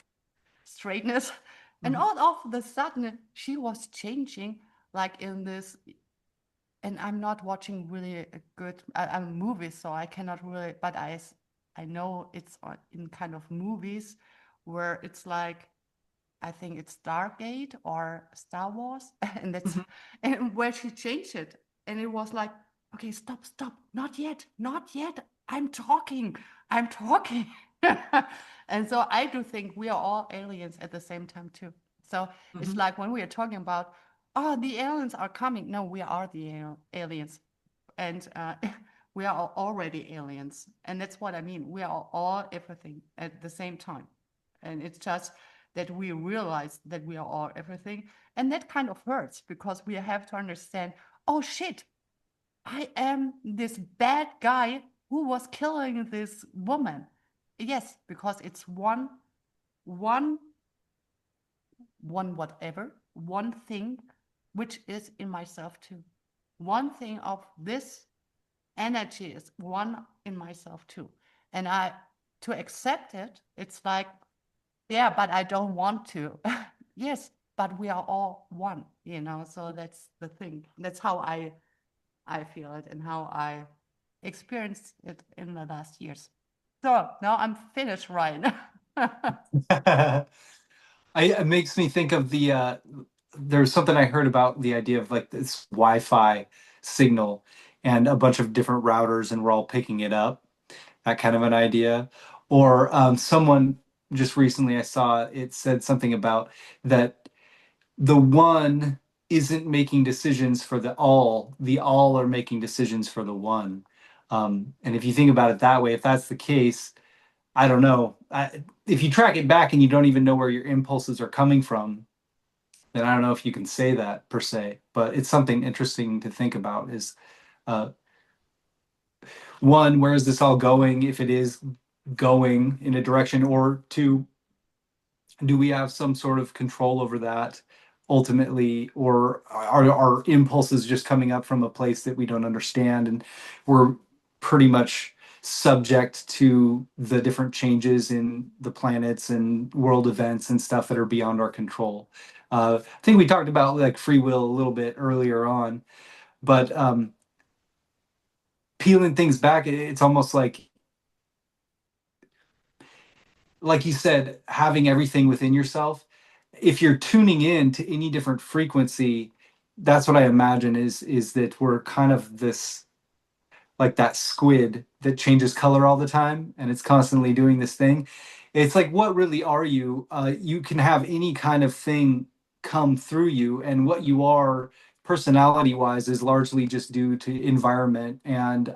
straightness. And all of the sudden she was changing like in this, and I'm not watching really a good movies, so I cannot really, but I know it's in kind of movies where it's like, I think it's Stargate or Star Wars, and that's and where she changed it, and it was like, okay, stop, not yet, not yet. I'm talking. And so I do think we are all aliens at the same time too. So it's like when we are talking about, oh, the aliens are coming. No, we are the aliens, and we are already aliens, and that's what I mean. We are all everything at the same time, and it's just that we realize that we are all everything. And that kind of hurts because we have to understand, oh shit, I am this bad guy who was killing this woman. Yes, because it's one whatever, one thing which is in myself too. One thing of this energy is one in myself too. And to accept it, it's like, yeah, but I don't want to. Yes, but we are all one, so that's the thing. That's how I feel it and how I experienced it in the last years. So now I'm finished, Ryan. It makes me think of there's something I heard about the idea of like this Wi-Fi signal and a bunch of different routers, and we're all picking it up, that kind of an idea. Or someone just recently I saw it said something about that the one isn't making decisions for the all are making decisions for the one. And if you think about it that way, if that's the case, I don't know. If you track it back and you don't even know where your impulses are coming from, then I don't know if you can say that per se. But it's something interesting to think about is uh, one, where is this all going if it is going in a direction, or two, do we have some sort of control over that ultimately, or are our impulses just coming up from a place that we don't understand, and we're pretty much subject to the different changes in the planets and world events and stuff that are beyond our control. I think we talked about like free will a little bit earlier on, but peeling things back, it's almost like you said, having everything within yourself. If you're tuning in to any different frequency, that's what I imagine is that we're kind of this, like that squid that changes color all the time and it's constantly doing this thing. It's like, what really are you? You can have any kind of thing come through you, and what you are personality wise is largely just due to environment and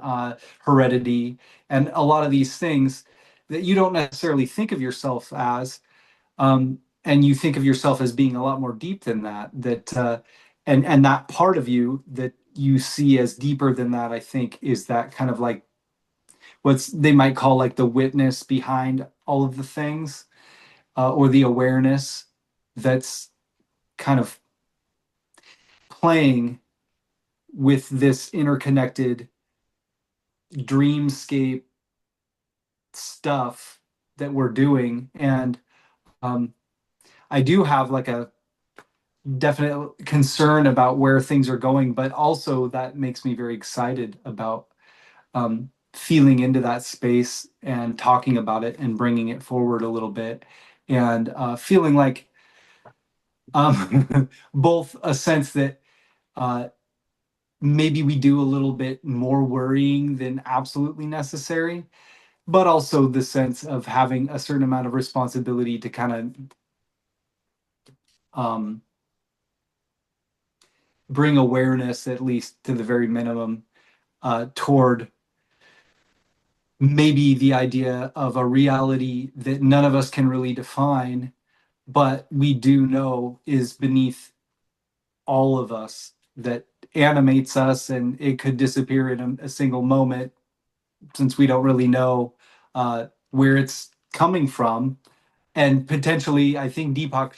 heredity and a lot of these things that you don't necessarily think of yourself as. And you think of yourself as being a lot more deep than that, and that part of you that you see as deeper than that, I think, is that kind of like what's they might call like the witness behind all of the things, or the awareness that's kind of playing with this interconnected dreamscape stuff that we're doing. And um, I do have like a definite concern about where things are going, but also that makes me very excited about feeling into that space and talking about it and bringing it forward a little bit, and feeling like both a sense that uh, maybe we do a little bit more worrying than absolutely necessary, but also the sense of having a certain amount of responsibility to kind of bring awareness, at least to the very minimum, toward maybe the idea of a reality that none of us can really define, but we do know is beneath all of us, that animates us, and it could disappear in a single moment since we don't really know where it's coming from. And potentially, I think Deepak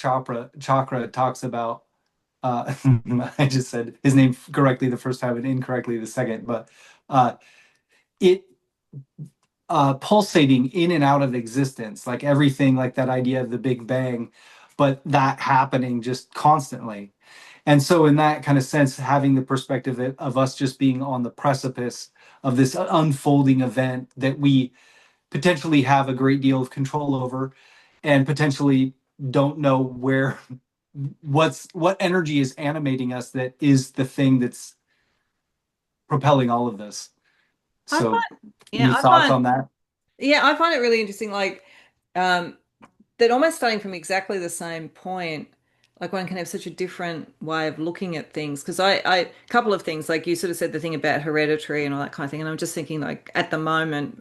Chakra talks about, I just said his name correctly the first time and incorrectly the second, but it pulsating in and out of existence, like everything, like that idea of the Big Bang, but that happening just constantly. And so, in that kind of sense, having the perspective of us just being on the precipice of this unfolding event that we potentially have a great deal of control over, and potentially don't know what energy is animating us, that is the thing that's propelling all of this. I So, find, yeah, any I thoughts find, on that? yeah, I find it really interesting. Like, um, that almost starting from exactly the same point, like one can have such a different way of looking at things. Because a couple of things, like you sort of said the thing about hereditary and all that kind of thing. And I'm just thinking, like, at the moment,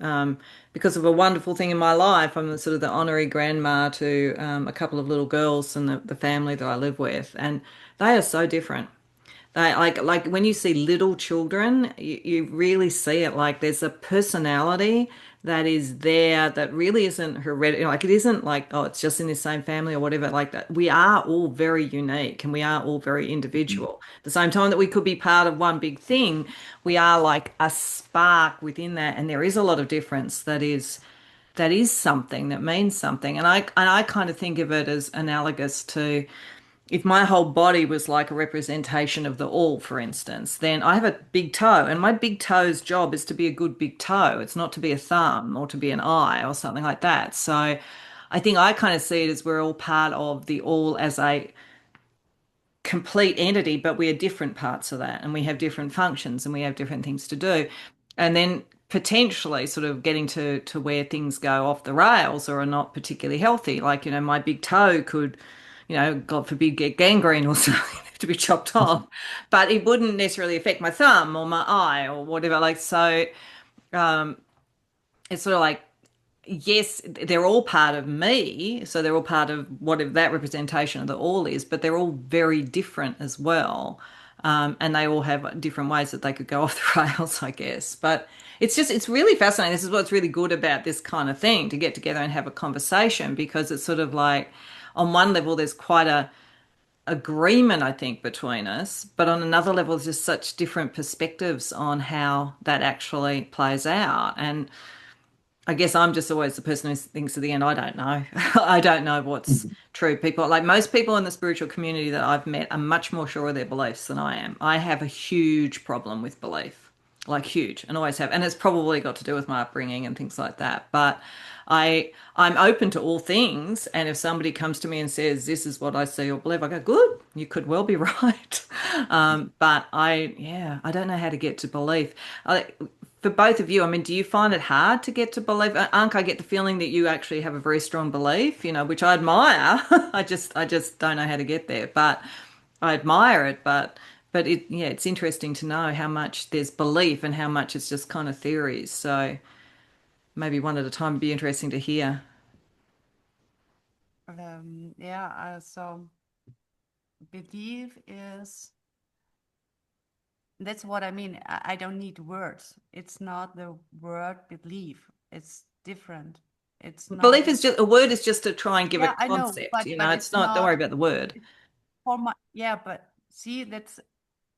because of a wonderful thing in my life, I'm the sort of the honorary grandma to a couple of little girls and the family that I live with. And they are so different. They like when you see little children, you really see it. Like there's a personality that is there that really isn't hereditary. Like it isn't like, oh, it's just in the same family or whatever. Like that, we are all very unique and we are all very individual. At the same time that we could be part of one big thing, we are like a spark within that, and there is a lot of difference that is something that means something. And I kind of think of it as analogous to if my whole body was like a representation of the all, for instance, then I have a big toe, and my big toe's job is to be a good big toe. It's not to be a thumb or to be an eye or something like that. So I think I kind of see it as we're all part of the all as a complete entity, but we are different parts of that, and we have different functions and we have different things to do. And then potentially sort of getting to where things go off the rails or are not particularly healthy. Like, my big toe could, God forbid, get gangrene or something, have to be chopped off. But it wouldn't necessarily affect my thumb or my eye or whatever. Like, so it's sort of like, yes, they're all part of me, so they're all part of whatever that representation of the all is, but they're all very different as well. And they all have different ways that they could go off the rails, I guess. But it's really fascinating. This is what's really good about this kind of thing, to get together and have a conversation, because it's sort of like, on one level, there's quite a agreement, I think, between us, but on another level, there's just such different perspectives on how that actually plays out. And I guess I'm just always the person who thinks at the end, I don't know. I don't know what's true. People, like most people in the spiritual community that I've met, are much more sure of their beliefs than I am. I have a huge problem with belief, like huge, and always have. And it's probably got to do with my upbringing and things like that. But I'm open to all things. And if somebody comes to me and says, this is what I see or believe, I go, good, you could well be right. But yeah, I don't know how to get to belief. For both of you, I mean, do you find it hard to get to belief? Anke, I get the feeling that you actually have a very strong belief, which I admire. I just don't know how to get there, but I admire it. But But yeah, it's interesting to know how much there's belief and how much it's just kind of theories. So maybe one at a time would be interesting to hear. Yeah, so belief is, that's what I mean. I don't need words. It's not the word belief. It's different. It's not Belief a, is just a word is just to try and give a yeah, I know, concept, but it's it's not, don't worry not about the word. for my, yeah, but see, that's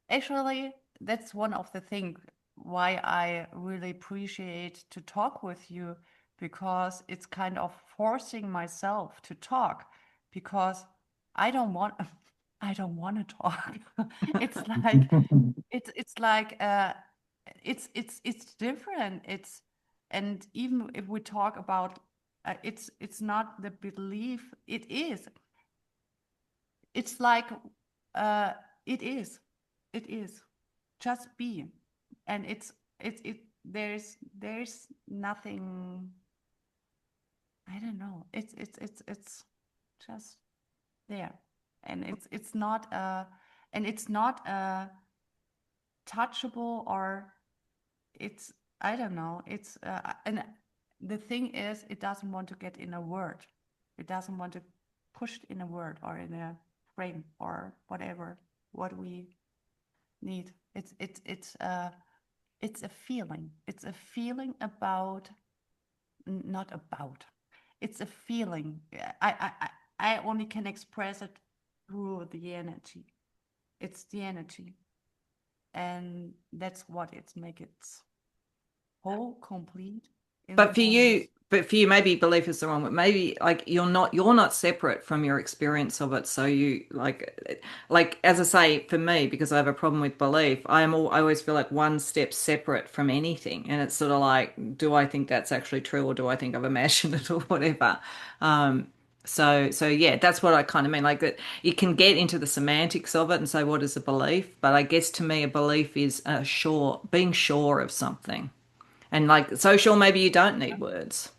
actually, that's one of the things why I really appreciate to talk with you, because it's kind of forcing myself to talk, because I don't want I don't want to talk. It's like it's like it's different. It's, and even if we talk about it's not the belief, it is. It's like uh it is. It is. Just be. And it there's nothing, I don't know. It's just there. And it's not and it's not touchable, or it's, I don't know. It's and the thing is, it doesn't want to get in a word. It doesn't want to push it in a word or in a frame or whatever what we need. It's a feeling. It's a feeling about, not about. It's a feeling. I only can express it through the energy. It's the energy, and that's what it makes it whole, complete in the wholeness. But for you, maybe belief is the wrong word. Maybe like you're not separate from your experience of it. So you like as I say, for me, because I have a problem with belief, I always feel like one step separate from anything. And it's sort of like, do I think that's actually true, or do I think I've imagined it or whatever? So yeah, that's what I kind of mean. Like that you can get into the semantics of it and say, what is a belief? But I guess to me a belief is being sure of something. And like social, maybe you don't need words.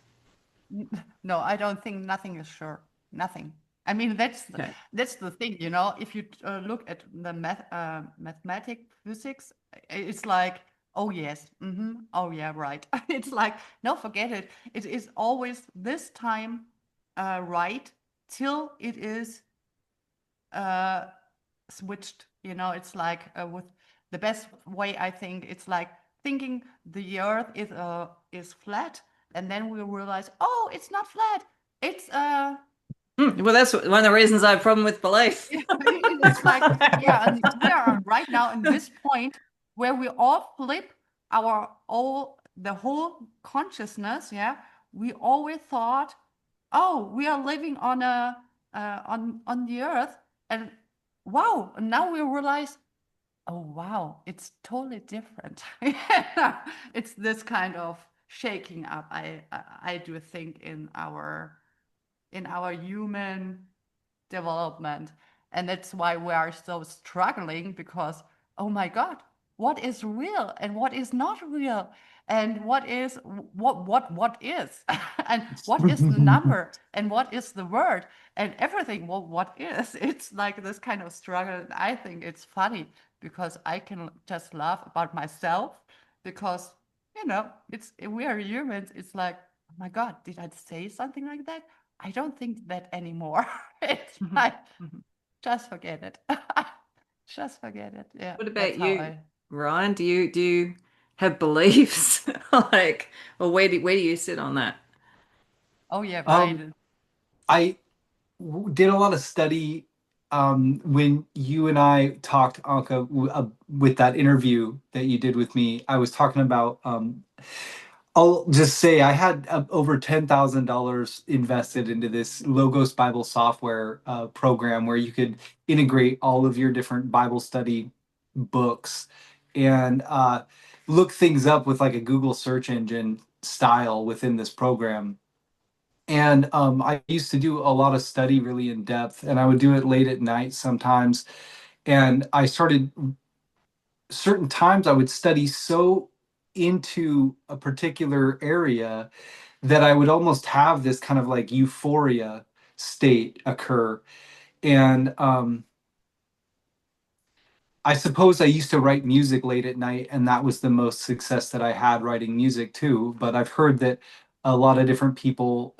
No, I don't think nothing is sure. Nothing. I mean, Okay. that's the thing, If you look at the mathematic physics, it's like, oh yes, oh yeah, right. It's like, no, forget it. It is always this time right till it is uh, switched. It's like with the best way, I think it's like thinking the Earth is flat, and then we realize, oh, it's not flat. It's Well, that's one of the reasons I have a problem with belief. it's like, yeah, and we are right now in this point where we all flip the whole consciousness. Yeah, we always thought, oh, we are living on a on the earth, and wow, and now we realize, oh wow, it's totally different. It's this kind of shaking up, I do think, in our human development. And that's why we are so struggling, because, oh my God, what is real and what is not real? And what is? And what is the number? And what is the word? And everything, well, what is? It's like this kind of struggle. I think it's funny, because I can just laugh about myself, because, it's, we are humans. It's like, oh my God, did I say something like that? I don't think that anymore. It's like, just forget it. Just forget it. Yeah, What that's about how you, I. Ryan? Do you have beliefs? Like, or where do you sit on that? Oh yeah, Um, right. I did a lot of study when you and I talked, Anka, with that interview that you did with me. I was talking about. I'll just say I had over $10,000 invested into this Logos Bible software program where you could integrate all of your different Bible study books and look things up with like a Google search engine style within this program. And I used to do a lot of study really in depth, and I would do it late at night sometimes. And I started certain times I would study so into a particular area that I would almost have this kind of like euphoria state occur. And I suppose I used to write music late at night, and that was the most success that I had writing music too. But I've heard that a lot of different people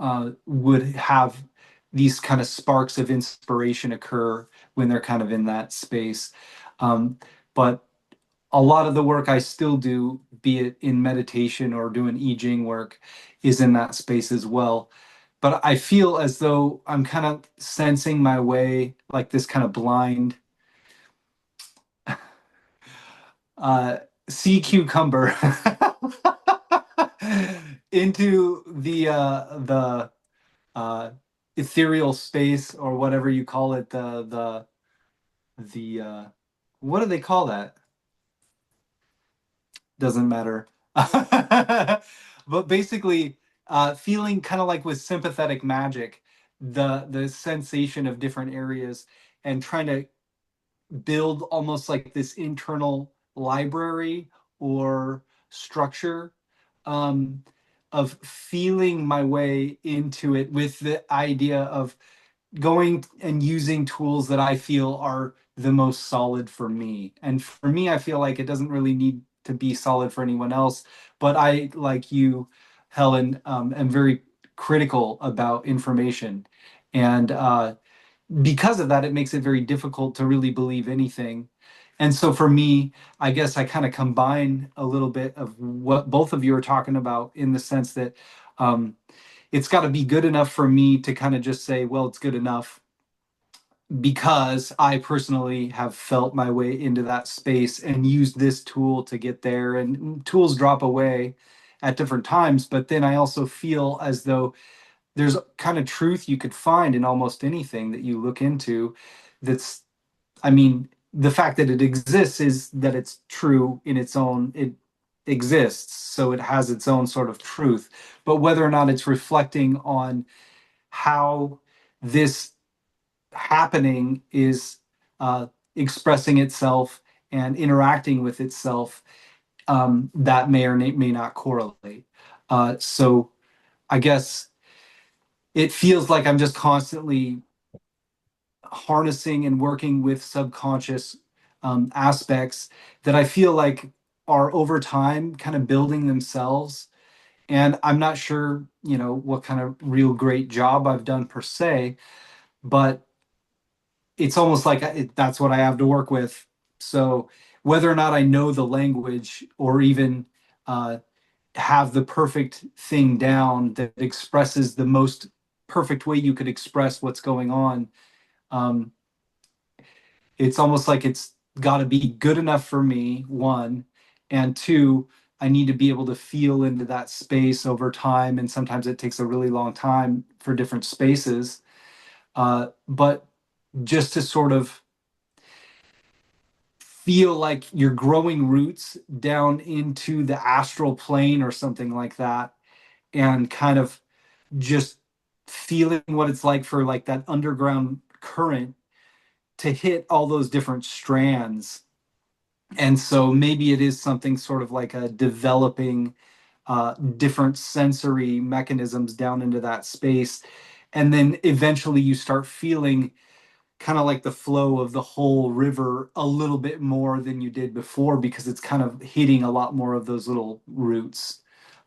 would have these kind of sparks of inspiration occur when they're kind of in that space. Um, but a lot of the work I still do, be it in meditation or doing I Ching work, is in that space as well. But I feel as though I'm kind of sensing my way, like this kind of blind uh, sea cucumber into the ethereal space, or whatever you call it. The what do they call that? Doesn't matter. But basically, feeling kind of like with sympathetic magic, the sensation of different areas, and trying to build almost like this internal library or structure, um, of feeling my way into it, with the idea of going and using tools that I feel are the most solid for me. And for me, I feel like it doesn't really need to be solid for anyone else. But I, like you, Helen, am very critical about information. And because of that, it makes it very difficult to really believe anything. And so for me, I guess I kind of combine a little bit of what both of you are talking about, in the sense that um, it's got to be good enough for me to kind of just say, well, it's good enough, because I personally have felt my way into that space and used this tool to get there. And tools drop away at different times, but then I also feel as though there's kind of truth you could find in almost anything that you look into. That's, I mean, the fact that it exists is that it's true in its own, it exists, so it has its own sort of truth. But whether or not it's reflecting on how this happening is expressing itself and interacting with itself, that may or may not correlate. So I guess it feels like I'm just constantly harnessing and working with subconscious aspects that I feel like are over time kind of building themselves. And I'm not sure, what kind of real great job I've done per se, but it's almost like that's what I have to work with. So whether or not I know the language, or even uh, have the perfect thing down that expresses the most perfect way you could express what's going on, um, it's almost like it's got to be good enough for me, one, and two, I need to be able to feel into that space over time, and sometimes it takes a really long time for different spaces. But just to sort of feel like you're growing roots down into the astral plane or something like that, and kind of just feeling what it's like for like that underground current to hit all those different strands. And so maybe it is something sort of like a developing different sensory mechanisms down into that space. And then eventually you start feeling kind of like the flow of the whole river a little bit more than you did before, because it's kind of hitting a lot more of those little roots.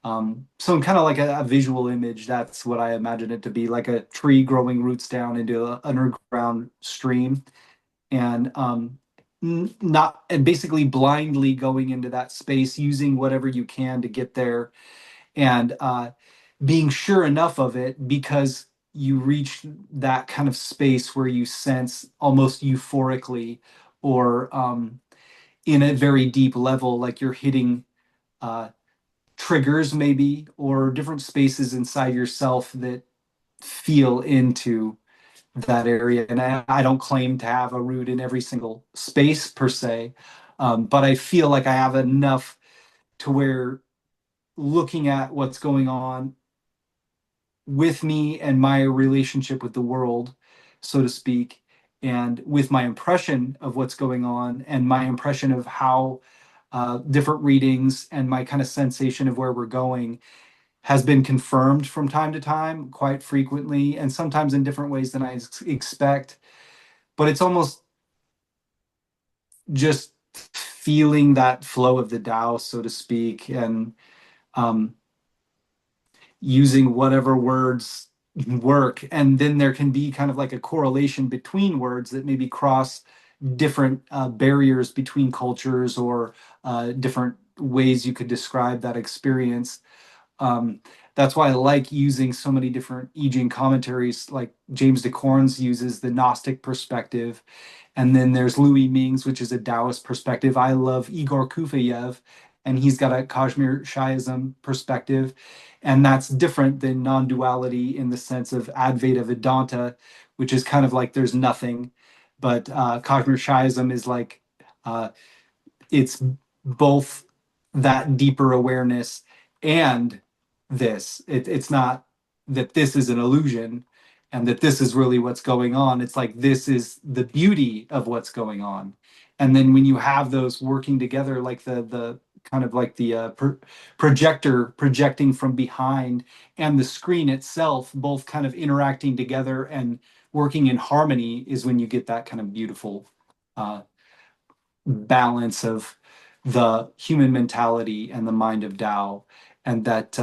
So in kind of like a visual image, that's what I imagine it to be, like a tree growing roots down into an underground stream, and not, and basically blindly going into that space, using whatever you can to get there, and being sure enough of it, because you reach that kind of space where you sense almost euphorically, or in a very deep level, like you're hitting uh, triggers maybe, or different spaces inside yourself that feel into that area. And I don't claim to have a root in every single space per se, but I feel like I have enough to where, looking at what's going on with me and my relationship with the world, so to speak, and with my impression of what's going on, and my impression of how different readings and my kind of sensation of where we're going has been confirmed from time to time, quite frequently, and sometimes in different ways than I expect. But it's almost just feeling that flow of the Tao, so to speak, and um, using whatever words work. And then there can be kind of like a correlation between words that maybe cross different barriers between cultures, or different ways you could describe that experience. Um, that's why I like using so many different I Ching commentaries. Like James de Corns uses the Gnostic perspective, and then there's Louis Ming's, which is a Taoist perspective. I love Igor Kufayev, and he's got a Kashmir Shiism perspective. And that's different than non-duality in the sense of Advaita Vedanta, which is kind of like there's nothing. But Kashmir Shiism is like, uh, it's both that deeper awareness and this. It's not that this is an illusion and that this is really what's going on. It's like this is the beauty of what's going on. And then when you have those working together, like the kind of like the projector projecting from behind and the screen itself, both kind of interacting together and working in harmony, is when you get that kind of beautiful uh, balance of the human mentality and the mind of Tao, and that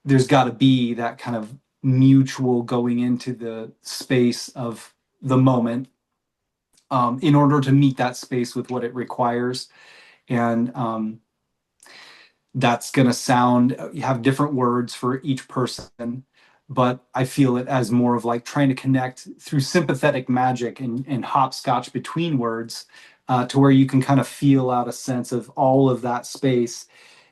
there's got to be that kind of mutual going into the space of the moment, in order to meet that space with what it requires. And that's going to sound, you have different words for each person, but I feel it as more of like trying to connect through sympathetic magic and hopscotch between words, to where you can kind of feel out a sense of all of that space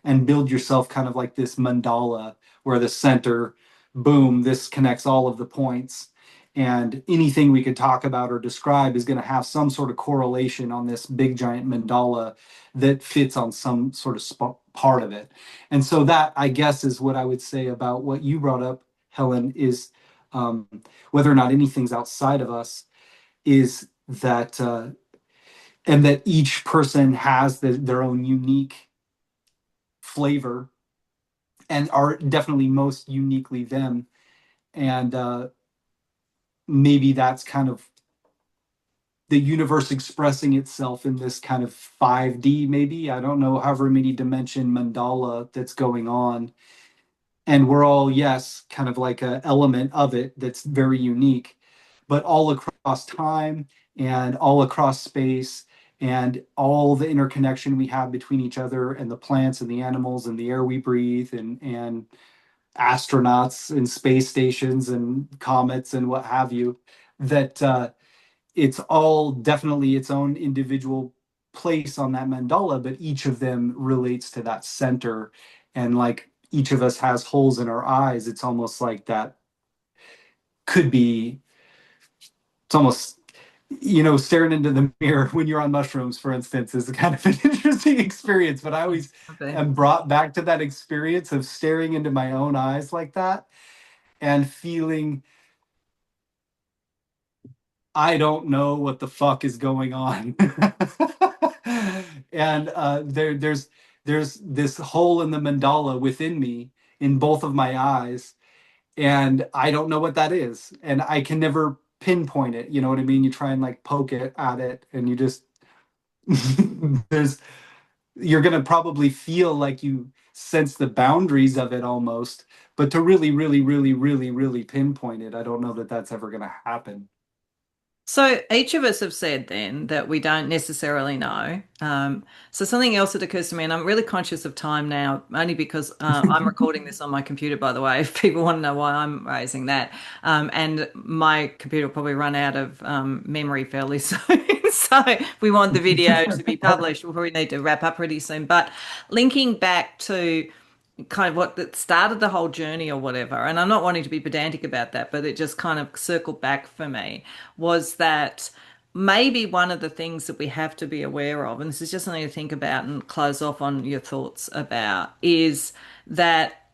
and build yourself kind of like this mandala, where the center, boom, this connects all of the points. And anything we could talk about or describe is going to have some sort of correlation on this big giant mandala that fits on some sort of part of it. And so that, I guess, is what I would say about what you brought up, Helen, is um, whether or not anything's outside of us, is that, and that each person has their own unique flavor and are definitely most uniquely them. And maybe that's kind of the universe expressing itself in this kind of 5D, maybe, I don't know, however many dimension mandala that's going on. And we're all, yes, kind of like an element of it that's very unique, but all across time and all across space, and all the interconnection we have between each other and the plants and the animals and the air we breathe, and astronauts and space stations and comets and what have you, that it's all definitely its own individual place on that mandala, but each of them relates to that center. And like each of us has holes in our eyes, it's almost like that could be, it's almost, staring into the mirror when you're on mushrooms, for instance, is kind of an interesting experience. But I always Okay. am brought back to that experience of staring into my own eyes like that and feeling I don't know what the fuck is going on. And there's this hole in the mandala within me in both of my eyes, and I don't know what that is, and I can never pinpoint it. You know what I mean? You try and like poke it at it, and you just there's you're gonna probably feel like you sense the boundaries of it almost, but to really, really, really, really, really pinpoint it, I don't know that that's ever gonna happen. So each of us have said then that we don't necessarily know. So something else that occurs to me, and I'm really conscious of time now, only because I'm recording this on my computer, by the way, if people want to know why I'm raising that. And my computer will probably run out of memory fairly soon. So if we want the video to be published, we'll probably need to wrap up pretty soon. But linking back to kind of what that started the whole journey or whatever, and I'm not wanting to be pedantic about that, but it just kind of circled back for me, was that maybe one of the things that we have to be aware of, and this is just something to think about and close off on your thoughts about, is that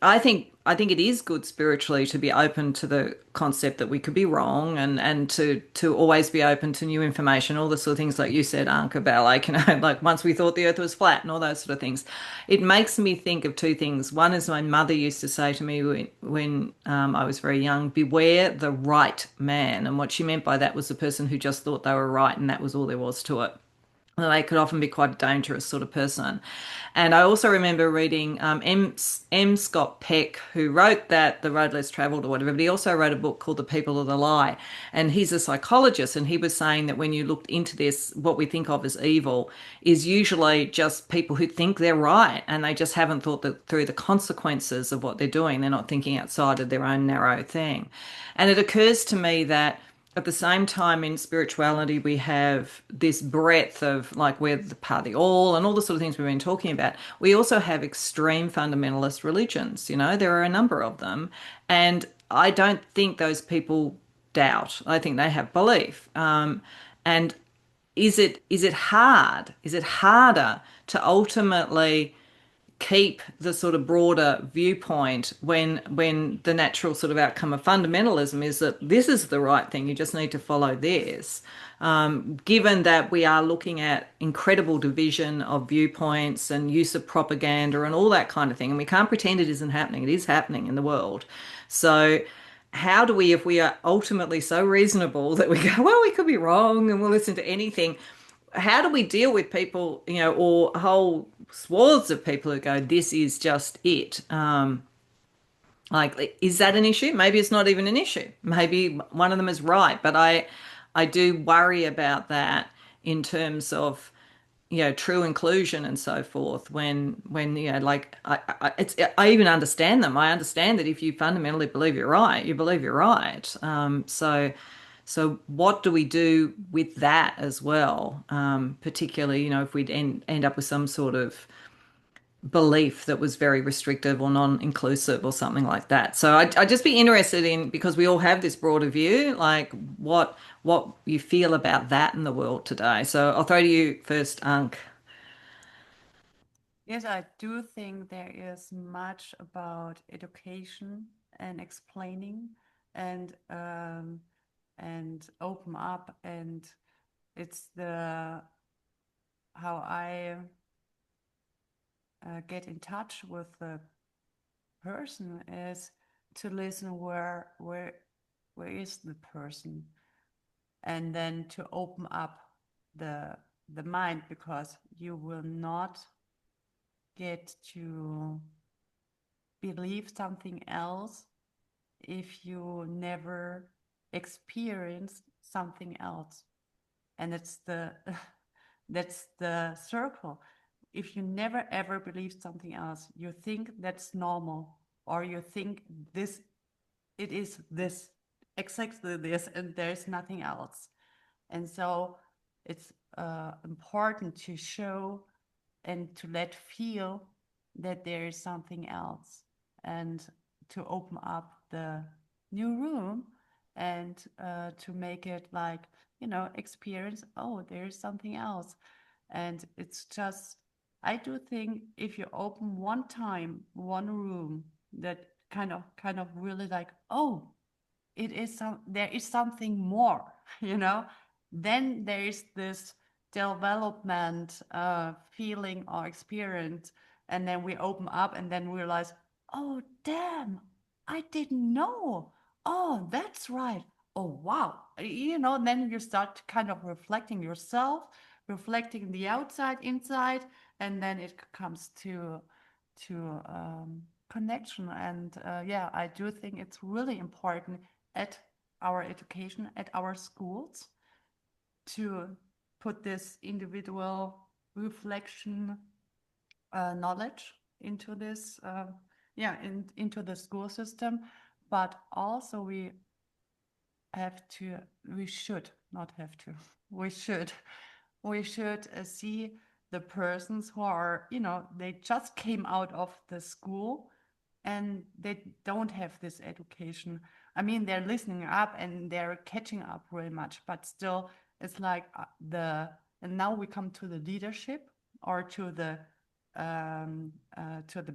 I think it is good spiritually to be open to the concept that we could be wrong, and to always be open to new information, all the sort of things like you said, Anke, about like, you know, like once we thought the earth was flat and all those sort of things. It makes me think of two things. One is my mother used to say to me when I was very young, beware the right man. And what she meant by that was the person who just thought they were right and that was all there was to it. They could often be quite a dangerous sort of person. And I also remember reading M. Scott Peck, who wrote that, The Road Less Traveled or whatever, but he also wrote a book called The People of the Lie. And he's a psychologist, and he was saying that when you looked into this, what we think of as evil is usually just people who think they're right, and they just haven't thought through the consequences of what they're doing. They're not thinking outside of their own narrow thing. And it occurs to me that at the same time in spirituality we have this breadth of like we're the part of the all and all the sort of things we've been talking about. We also have extreme fundamentalist religions. You know, there are a number of them, and I don't think those people doubt. I think they have belief. And is it hard? Is it harder to ultimately keep the sort of broader viewpoint when the natural sort of outcome of fundamentalism is that this is the right thing, you just need to follow this, given that we are looking at incredible division of viewpoints and use of propaganda and all that kind of thing, and we can't pretend it isn't happening. It is happening in the world. So how do we, if we are ultimately so reasonable that we go, well, we could be wrong and we'll listen to anything, how do we deal with people, you know, or whole swaths of people who go, this is just it? Like, is that an issue? Maybe it's not even an issue. Maybe one of them is right, but I do worry about that in terms of, you know, true inclusion and so forth. When you know, like I even understand them. I understand that if you fundamentally believe you're right, you believe you're right. So what do we do with that as well? Particularly, you know, if we'd end up with some sort of belief that was very restrictive or non-inclusive or something like that. So I'd just be interested in, because we all have this broader view, like what you feel about that in the world today. So I'll throw to you first, Ank. Yes, I do think there is much about education and explaining and open up, and it's the how I get in touch with the person is to listen where is the person, and then to open up the mind, because you will not get to believe something else if you never experienced something else. And it's the that's the circle. If you never ever believe something else, you think that's normal, or you think this, it is this, exactly this, and there's nothing else. And so it's important to show and to let feel that there is something else, and to open up the new room, and to make it like, you know, experience, oh, there is something else. And it's just, I do think if you open one time one room, that kind of really like, oh, it is there is something more, you know, then there is this development feeling or experience, and then we open up and then realize, oh damn, I didn't know, oh that's right, oh wow, you know, then you start kind of reflecting yourself, reflecting the outside inside, and then it comes to connection. And yeah, I do think it's really important at our education, at our schools, to put this individual reflection knowledge into this, into the school system. But also we should not have to, we should, see the persons who are, you know, they just came out of the school and they don't have this education. I mean, they're listening up and they're catching up really much, but still, it's like and now we come to the leadership, or to the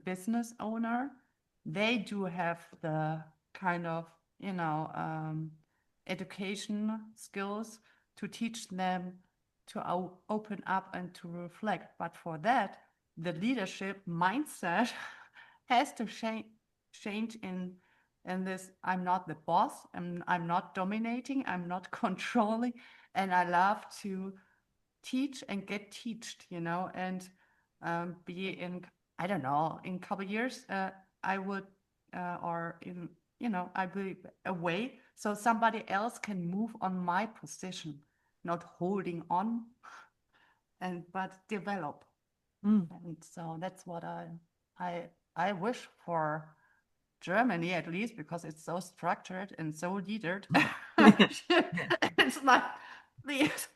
business owner. they do have the kind of, education skills to teach them to open up and to reflect. But for that, the leadership mindset has to change in this. I'm not the boss, I'm not dominating, I'm not controlling, and I love to teach and get taught, and be in, I don't know, in a couple of years, I would, or in, I will away, so somebody else can move on my position, not holding on, but develop. Mm. And so that's what I wish for Germany, at least, because it's so structured and so leadered. It's like this.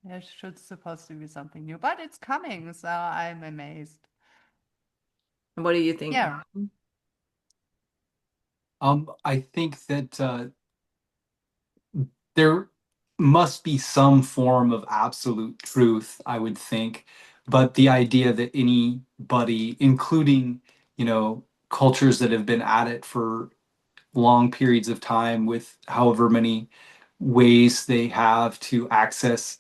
There should supposed to be something new, but it's coming, so I'm amazed. What do you think? Yeah. I think that there must be some form of absolute truth, I would think, but the idea that anybody, including, cultures that have been at it for long periods of time with however many ways they have to access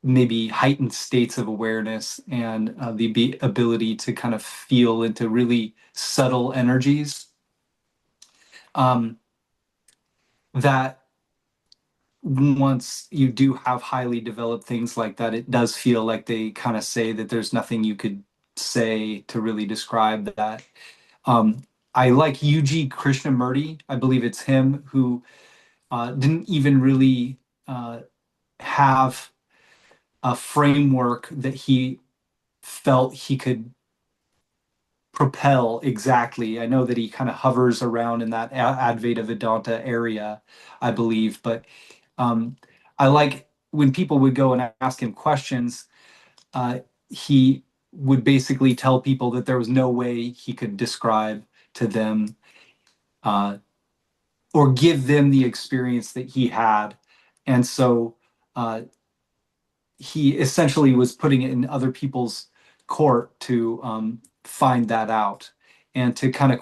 maybe heightened states of awareness and the ability to kind of feel into really subtle energies, um, that once you do have highly developed things like that, it does feel like they kind of say that there's nothing you could say to really describe that. Um, I like Yuji Krishnamurti. I believe it's him who didn't even really have a framework that he felt he could propel exactly. I know that he kind of hovers around in that Advaita Vedanta area, I believe, but I like when people would go and ask him questions, he would basically tell people that there was no way he could describe to them uh, or give them the experience that he had. And so uh, he essentially was putting it in other people's court to find that out and to kind of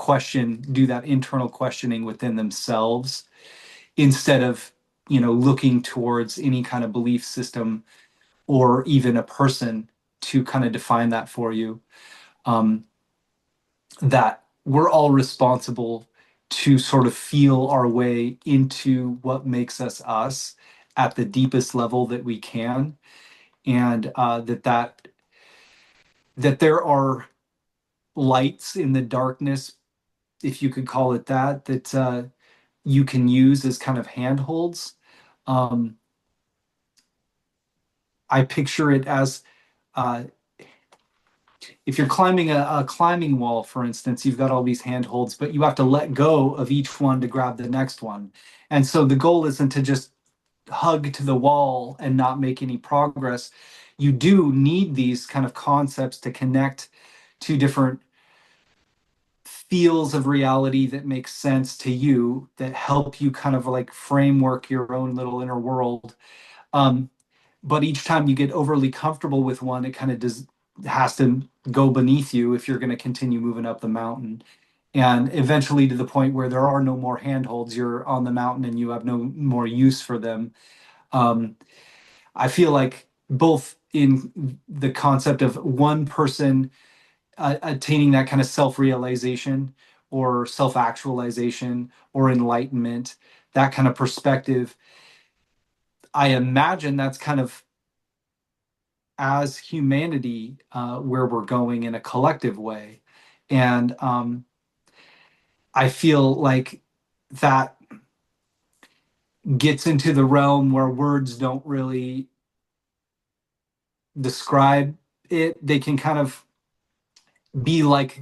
do that internal questioning within themselves instead of, looking towards any kind of belief system or even a person to kind of define that for you. That we're all responsible to sort of feel our way into what makes us us at the deepest level that we can, and that there are lights in the darkness, if you could call it that, that you can use as kind of handholds. Um, I picture it as uh, if you're climbing a climbing wall, for instance, you've got all these handholds, but you have to let go of each one to grab the next one. And so the goal isn't to just hug to the wall and not make any progress. You do need these kind of concepts to connect to different feels of reality that make sense to you, that help you kind of like framework your own little inner world. Um, but each time you get overly comfortable with one, it kind of has to go beneath you if you're going to continue moving up the mountain. And eventually to the point where there are no more handholds, you're on the mountain and you have no more use for them. Um, I feel like both in the concept of one person attaining that kind of self-realization or self-actualization or enlightenment, that kind of perspective, I imagine that's kind of as humanity where we're going in a collective way. And I feel like that gets into the realm where words don't really describe it. They can kind of be like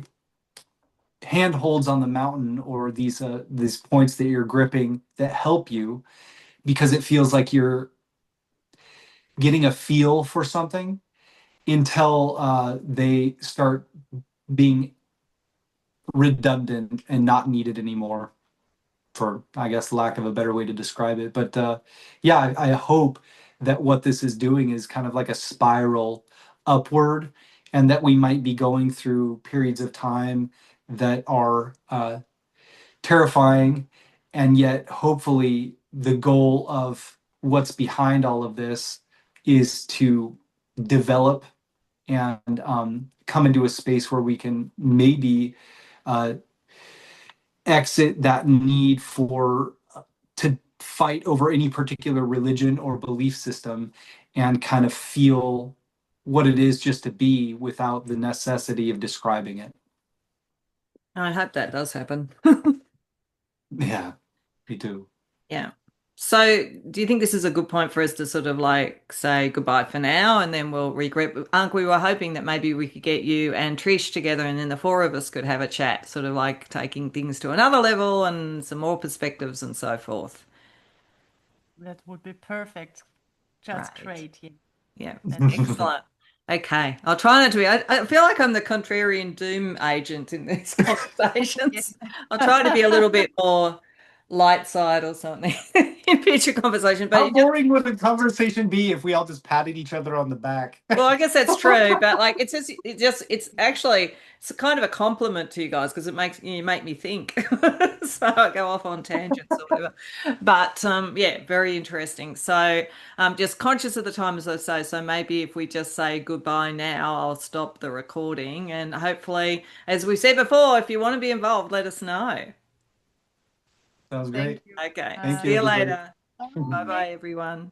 handholds on the mountain, or these points that you're gripping that help you because it feels like you're getting a feel for something until they start being redundant and not needed anymore, for I guess lack of a better way to describe it. But yeah, I hope that what this is doing is kind of like a spiral upward, and that we might be going through periods of time that are terrifying, and yet hopefully the goal of what's behind all of this is to develop and come into a space where we can maybe uh, exit that need for to fight over any particular religion or belief system, and kind of feel what it is just to be without the necessity of describing it. I hope that does happen. Yeah, me too. Yeah. So, do you think this is a good point for us to sort of like say goodbye for now and then we'll regroup? Unc, we were hoping that maybe we could get you and Trish together and then the four of us could have a chat, sort of like taking things to another level and some more perspectives and so forth. That would be perfect. Just Right. great. Yeah. Yeah. Let's do that. Excellent. Okay. I'll try not to be. I feel like I'm the contrarian doom agent in these conversations. Yeah. I'll try to be a little bit more light side or something in future conversation. But How you just boring would a conversation be if we all just patted each other on the back? well, I guess that's true, but like it's actually it's kind of a compliment to you guys because it makes you make me think. So I go off on tangents or whatever. But yeah, very interesting. So just conscious of the time as I say, so maybe if we just say goodbye now, I'll stop the recording and hopefully, as we said before, if you want to be involved, let us know. Sounds Thank great. you. Okay. Thank See you, you everybody. later. Bye Bye. bye, everyone.